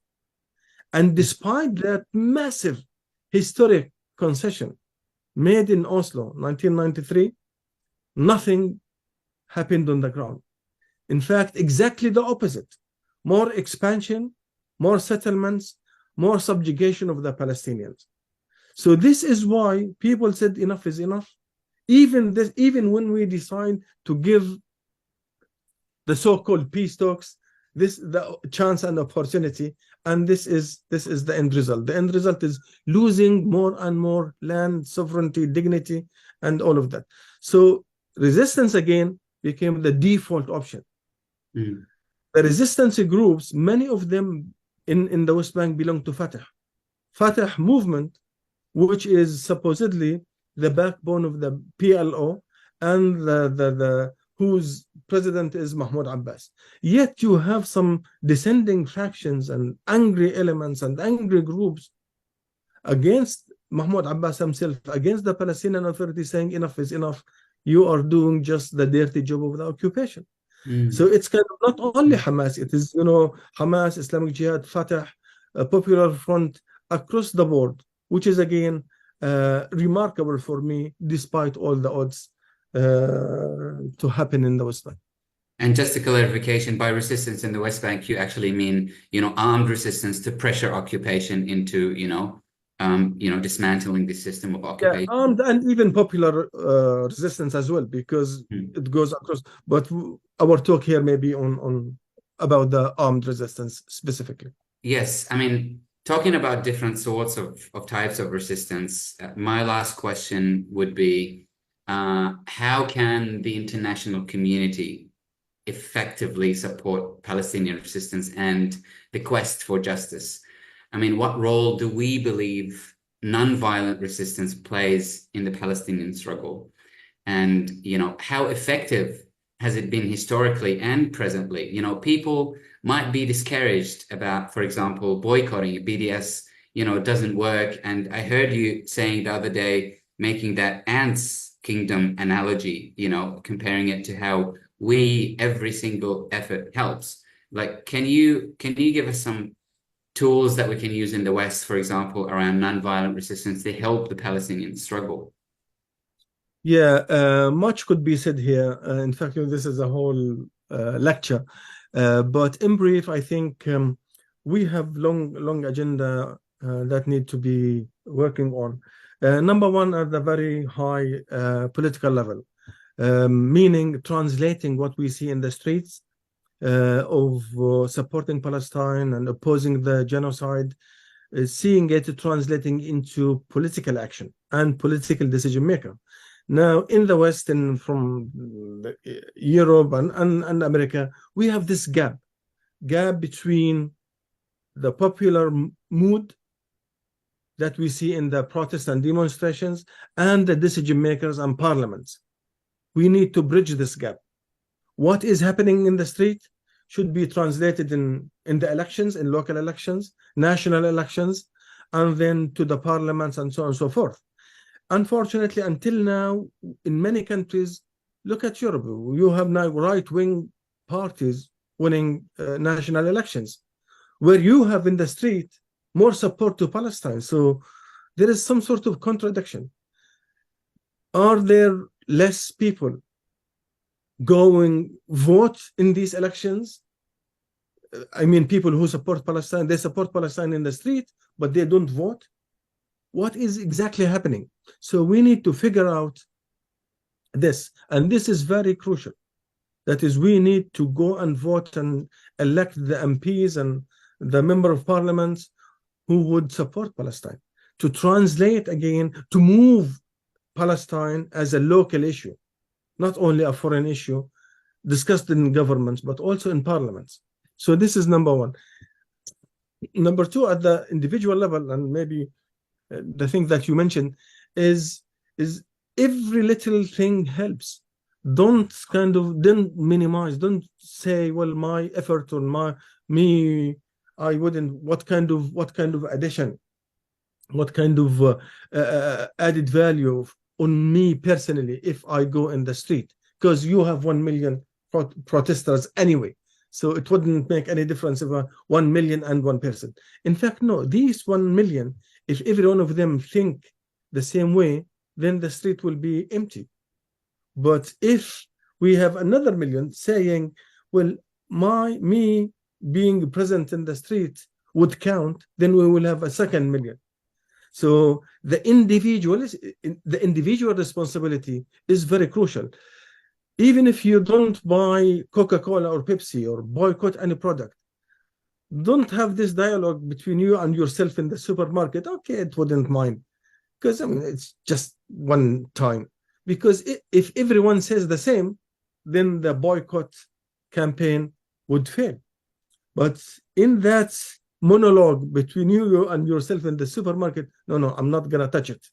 And despite that massive historic concession made in Oslo, 1993, nothing happened on the ground. In fact, exactly the opposite. More expansion, more settlements, more subjugation of the Palestinians. So this is why people said enough is enough. Even when we decide to give the so-called peace talks the chance and opportunity, and this is the end result. The end result is losing more and more land, sovereignty, dignity, and all of that. So resistance again became the default option. The resistance groups, many of them in the West Bank, belong to Fatah movement, which is supposedly the backbone of the PLO, and whose president is Mahmoud Abbas. Yet you have some descending factions and angry elements and angry groups against Mahmoud Abbas himself, against the Palestinian Authority, saying enough is enough. You are doing just the dirty job of the occupation. So it's kind of not only Hamas, it is, Hamas, Islamic Jihad, Fatah, Popular Front, across the board, which is again remarkable for me, despite all the odds to happen in the West Bank. And just a clarification, by resistance in the West Bank, you actually mean, armed resistance to pressure occupation into, dismantling the system of occupation. Yeah, armed and even popular resistance as well, because it goes across. But our talk here may be on about the armed resistance specifically. Yes, I mean, talking about different sorts of types of resistance, my last question would be, how can the international community effectively support Palestinian resistance and the quest for justice? I mean, what role do we believe nonviolent resistance plays in the Palestinian struggle? And, how effective has it been historically and presently? People might be discouraged about, for example, boycotting BDS, doesn't work. And I heard you saying the other day making that ants kingdom analogy, comparing it to how every single effort helps. Like, can you give us some tools that we can use in the West, for example, around nonviolent resistance to help the Palestinian struggle? Yeah, much could be said here. In fact, this is a whole lecture. But in brief, I think we have long agenda that need to be working on. Number one, at the very high political level, meaning translating what we see in the streets of supporting Palestine and opposing the genocide, seeing it translating into political action and political decision maker. Now, in the West and from Europe and America, we have this gap between the popular mood that we see in the protests and demonstrations and the decision makers and parliaments. We need to bridge this gap. What is happening in the street should be translated in the elections, in local elections, national elections, and then to the parliaments and so on and so forth. Unfortunately, until now, in many countries, look at Europe, you have now right-wing parties winning national elections, where you have in the street more support to Palestine. So there is some sort of contradiction. Are there less people going vote in these elections? I mean, people who support Palestine, they support Palestine in the street, but they don't vote. What is exactly happening? So we need to figure out this, and this is very crucial. That is, we need to go and vote and elect the MPs and the member of parliament who would support Palestine, to translate again, to move Palestine as a local issue, not only a foreign issue discussed in governments, but also in parliaments. So this is number one. Number two, at the individual level, and maybe the thing that you mentioned is every little thing helps. Don't minimize. Don't say, well, my effort or I wouldn't. What kind of addition? What kind of added value on me personally if I go in the street? Because you have 1 million protesters anyway. So it wouldn't make any difference if 1 million and one person. In fact, no, these 1 million, if every one of them think the same way, then the street will be empty. But if we have another million saying, well, me being present in the street would count, then we will have a 2nd million. So the individual responsibility is very crucial. Even if you don't buy Coca-Cola or Pepsi or boycott any product, don't have this dialogue between you and yourself in the supermarket. Okay, it wouldn't mind, because I mean, it's just one time. Because if everyone says the same, then the boycott campaign would fail. But in that monologue between you and yourself in the supermarket, no, I'm not going to touch it.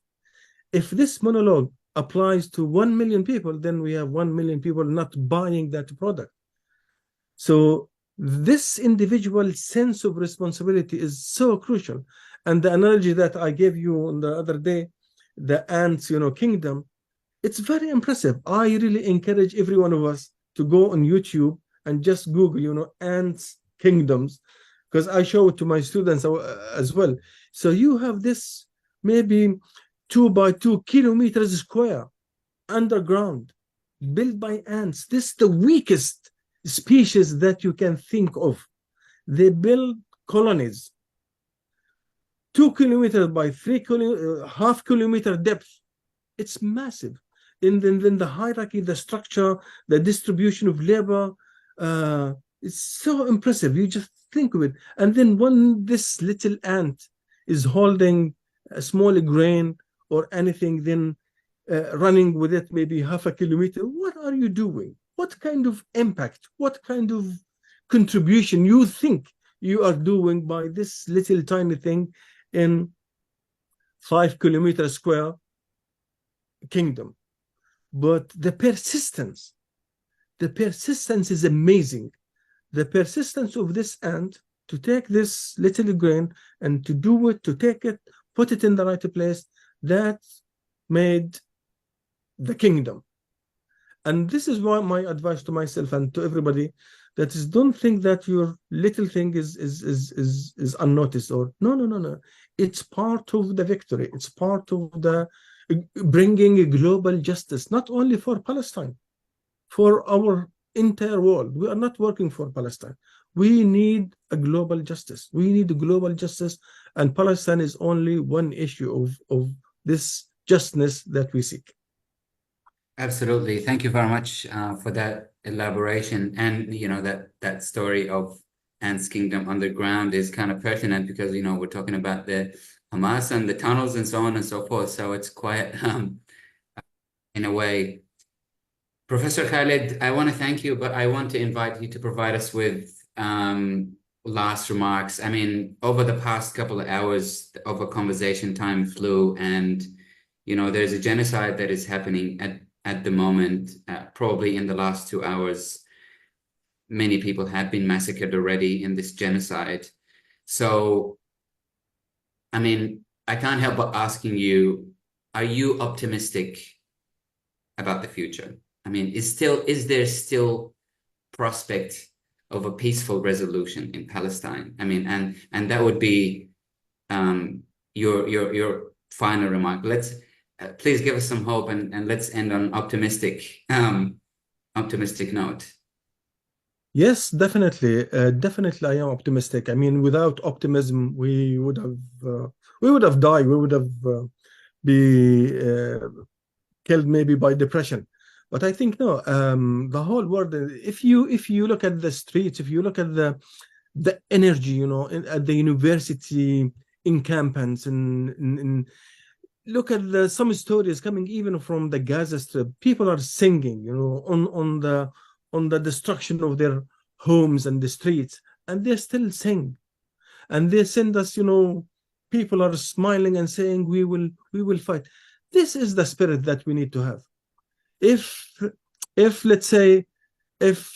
If this monologue applies to 1 million people, then we have 1 million people not buying that product. So this individual sense of responsibility is so crucial. And the analogy that I gave you on the other day, the ants, kingdom, it's very impressive. I really encourage every one of us to go on YouTube and just Google, ants kingdoms, because I show it to my students as well. So you have this maybe 2 by 2 kilometers square underground, built by ants. This is the weakest species that you can think of. They build colonies 2 kilometers by 3 half kilometer depth. It's massive. And then the hierarchy, the structure, the distribution of labor, it's so impressive. You just think of it. And then when this little ant is holding a small grain or anything, then running with it maybe half a kilometer, what are you doing? What kind of impact, what kind of contribution you think you are doing by this little tiny thing in 5 kilometer square kingdom? But the persistence is amazing. The persistence of this ant to take this little grain and to do it, to take it, put it in the right place, that made the kingdom. And this is why my advice to myself and to everybody, that is, don't think that your little thing is unnoticed, or no. It's part of the victory. It's part of the bringing a global justice, not only for Palestine, for our entire world. We are not working for Palestine. We need a global justice. We need a global justice, and Palestine is only one issue of this justness that we seek. Absolutely. Thank you very much for that elaboration. And, that story of Ants Kingdom Underground is kind of pertinent because, we're talking about the Hamas and the tunnels and so on and so forth. So it's quite, in a way. Professor Khalid, I want to thank you, but I want to invite you to provide us with last remarks. I mean, over the past couple of hours of a conversation, time flew, and, there's a genocide that is happening at the moment. Probably in the last 2 hours, many people have been massacred already in this genocide. So, I mean, I can't help but asking you, are you optimistic about the future? I mean, is there still prospect of a peaceful resolution in Palestine? I mean, and that would be your final remark. Let's please give us some hope, and let's end on optimistic note. Yes, definitely. Definitely, I am optimistic. I mean, without optimism, we would have died. We would have be killed maybe by depression. But I think no. The whole world. If you look at the streets, if you look at the energy, at the university encampments, and look at some stories coming even from the Gaza Strip. People are singing, on the destruction of their homes and the streets, and they still sing, and they send us, people are smiling and saying, we will fight. This is the spirit that we need to have. If let's say, if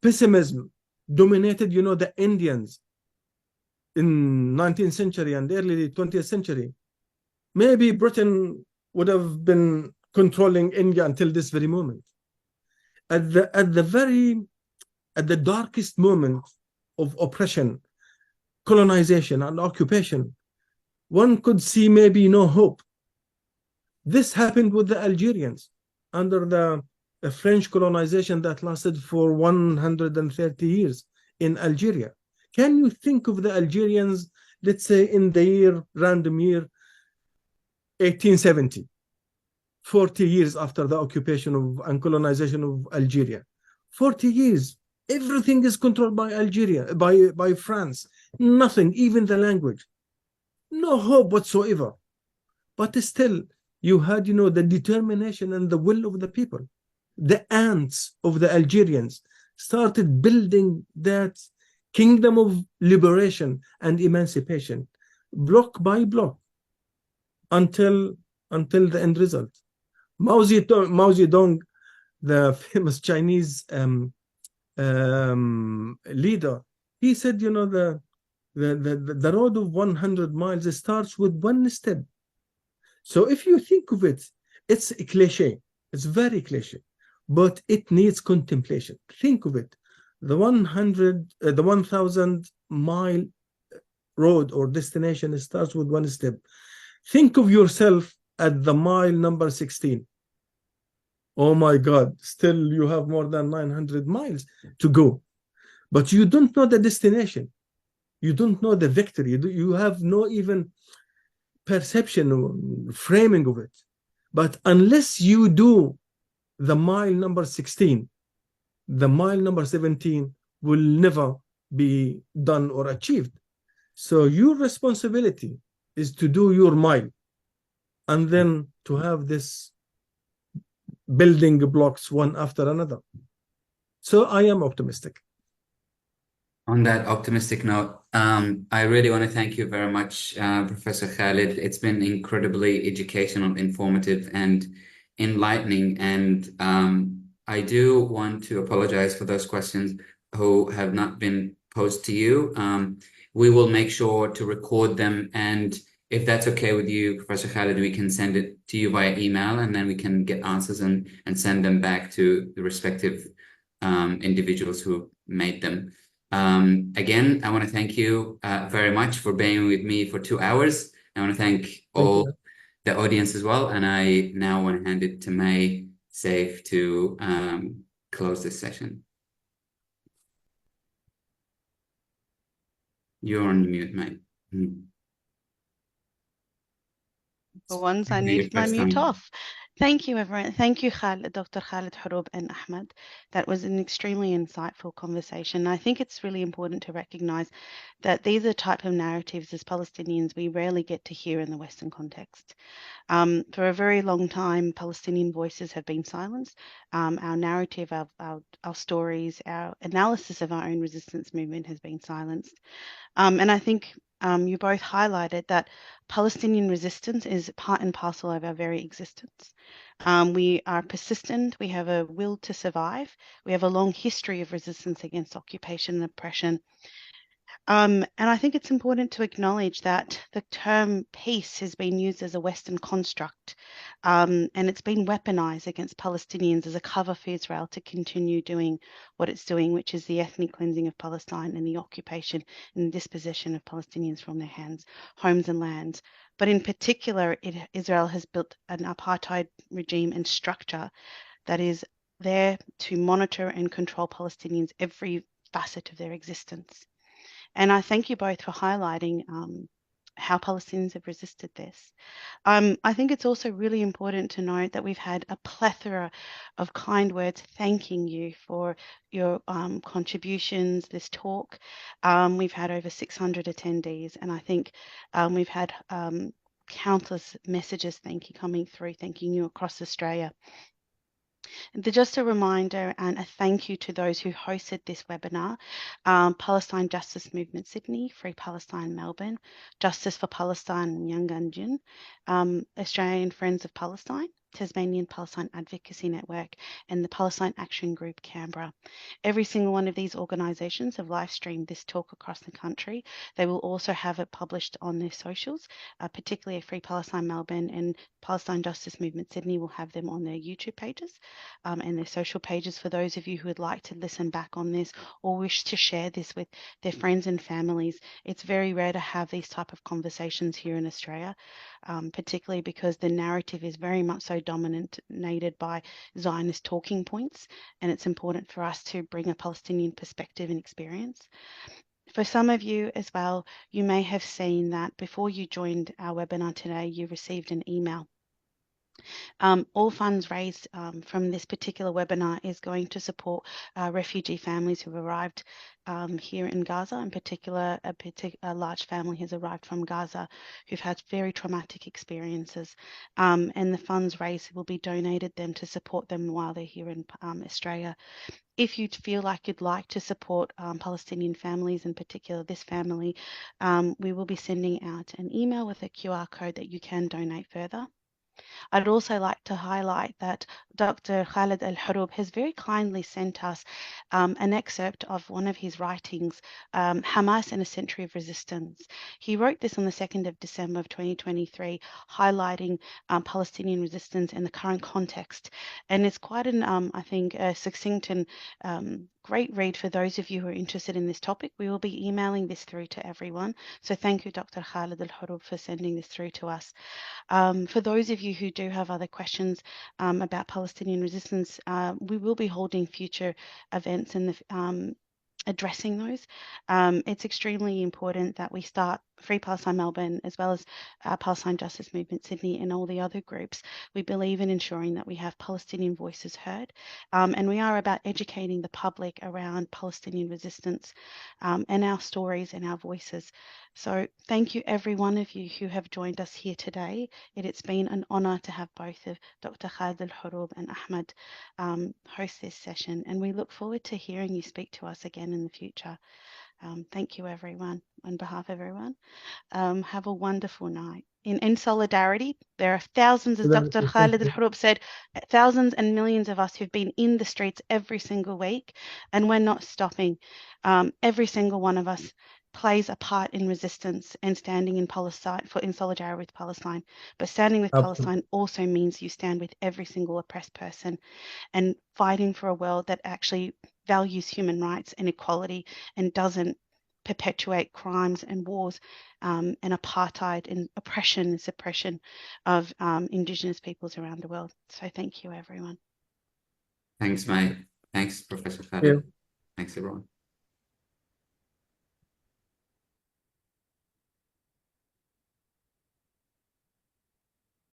pessimism dominated, the Indians in 19th century and early 20th century, maybe Britain would have been controlling India until this very moment. At the darkest moment of oppression, colonization, and occupation, one could see maybe no hope. This happened with the Algerians under the French colonization that lasted for 130 years in Algeria. Can you think of the Algerians, let's say, in the random year 1870, 40 years after the occupation and colonization of Algeria? 40 years, everything is controlled by Algeria, by France. Nothing, even the language. No hope whatsoever. But still, you had, the determination and the will of the people. The ants of the Algerians started building that kingdom of liberation and emancipation, block by block, until the end result. Mao Zedong, the famous Chinese leader, he said, the road of 100 miles starts with one step. So if you think of it, it's a cliche. It's very cliche, but it needs contemplation. Think of it. The 1,000 mile road or destination starts with one step. Think of yourself at the mile number 16. Oh my God, still you have more than 900 miles to go. But you don't know the destination. You don't know the victory. You have no even perception or framing of it. But unless you do the mile number 16, the mile number 17 will never be done or achieved. So your responsibility is to do your mile, and then to have this building blocks one after another. So I am optimistic. On that optimistic note, I really want to thank you very much, Professor Khalid. It's been incredibly educational, informative, and enlightening. And I do want to apologize for those questions who have not been posed to you. We will make sure to record them, and if that's okay with you, Professor Khalid, we can send it to you via email, and then we can get answers and send them back to the respective individuals who made them. Again, I want to thank you very much for being with me for 2 hours. I want to thank all the audience as well, and I now want to hand it to May Safe to close this session. You're on mute, May. For once, I needed my mute off. Thank you, everyone. Thank you, Dr. Khalid Horoub and Ahmed. That was an extremely insightful conversation. I think it's really important to recognize that these are type of narratives as Palestinians we rarely get to hear in the Western context. For a very long time, Palestinian voices have been silenced. Our narrative, our stories, our analysis of our own resistance movement has been silenced. And I think you both highlighted that Palestinian resistance is part and parcel of our very existence. We are persistent. We have a will to survive. We have a long history of resistance against occupation and oppression. And I think it's important to acknowledge that the term peace has been used as a Western construct, and it's been weaponized against Palestinians as a cover for Israel to continue doing what it's doing, which is the ethnic cleansing of Palestine and the occupation and dispossession of Palestinians from their hands, homes and lands. But in particular, Israel has built an apartheid regime and structure that is there to monitor and control Palestinians every facet of their existence. And I thank you both for highlighting how Palestinians have resisted this. I think it's also really important to note that we've had a plethora of kind words thanking you for your contributions, this talk. We've had over 600 attendees, and I think we've had countless messages coming through, thanking you across Australia. Just a reminder and a thank you to those who hosted this webinar: Palestine Justice Movement Sydney, Free Palestine Melbourne, Justice for Palestine Yanganjin, Australian Friends of Palestine, Tasmanian Palestine Advocacy Network, and the Palestine Action Group Canberra. Every single one of these organisations have live streamed this talk across the country. They will also have it published on their socials, particularly Free Palestine Melbourne and Palestine Justice Movement Sydney will have them on their YouTube pages and their social pages for those of you who would like to listen back on this or wish to share this with their friends and families. It's very rare to have these type of conversations here in Australia, particularly because the narrative is very much so dominated by Zionist talking points, and it's important for us to bring a Palestinian perspective and experience. For some of you as well, you may have seen that before you joined our webinar today, you received an email. All funds raised from this particular webinar is going to support refugee families who've arrived here in Gaza. In particular, a large family has arrived from Gaza who've had very traumatic experiences, and the funds raised will be donated then to support them while they're here in Australia. If you feel like you'd like to support Palestinian families, in particular this family, we will be sending out an email with a QR code that you can donate further. I'd also like to highlight that Dr. Khalid Al-Horoub has very kindly sent us an excerpt of one of his writings, Hamas and a Century of Resistance. He wrote this on the 2nd of December of 2023, highlighting Palestinian resistance in the current context. And it's quite an, I think, a succinct and great read for those of you who are interested in this topic. We will be emailing this through to everyone. So thank you, Dr. Khalid Al-Horoub, for sending this through to us. For those of you who do have other questions about Palestinian resistance, we will be holding future events in the addressing those. It's extremely important that we start Free Palestine Melbourne as well as Palestine Justice Movement Sydney and all the other groups. We believe in ensuring that we have Palestinian voices heard, and we are about educating the public around Palestinian resistance and our stories and our voices. So thank you every one of you who have joined us here today. It's been an honour to have both of Dr. Khalid Al-Horoub and Ahmed host this session, and we look forward to hearing you speak to us again in the future. Thank you everyone. On behalf of everyone, have a wonderful night. In solidarity, there are thousands, as Dr. Khalid Al-Horoub said, thousands and millions of us who've been in the streets every single week, and we're not stopping. Every single one of us plays a part in resistance and standing in Palestine in solidarity with Palestine. But standing with Palestine also means you stand with every single oppressed person and fighting for a world that actually values human rights and equality and doesn't perpetuate crimes and wars and apartheid and oppression and suppression of Indigenous peoples around the world. So thank you, everyone. Thanks, May. Thanks, Professor Khaled. Thanks, everyone.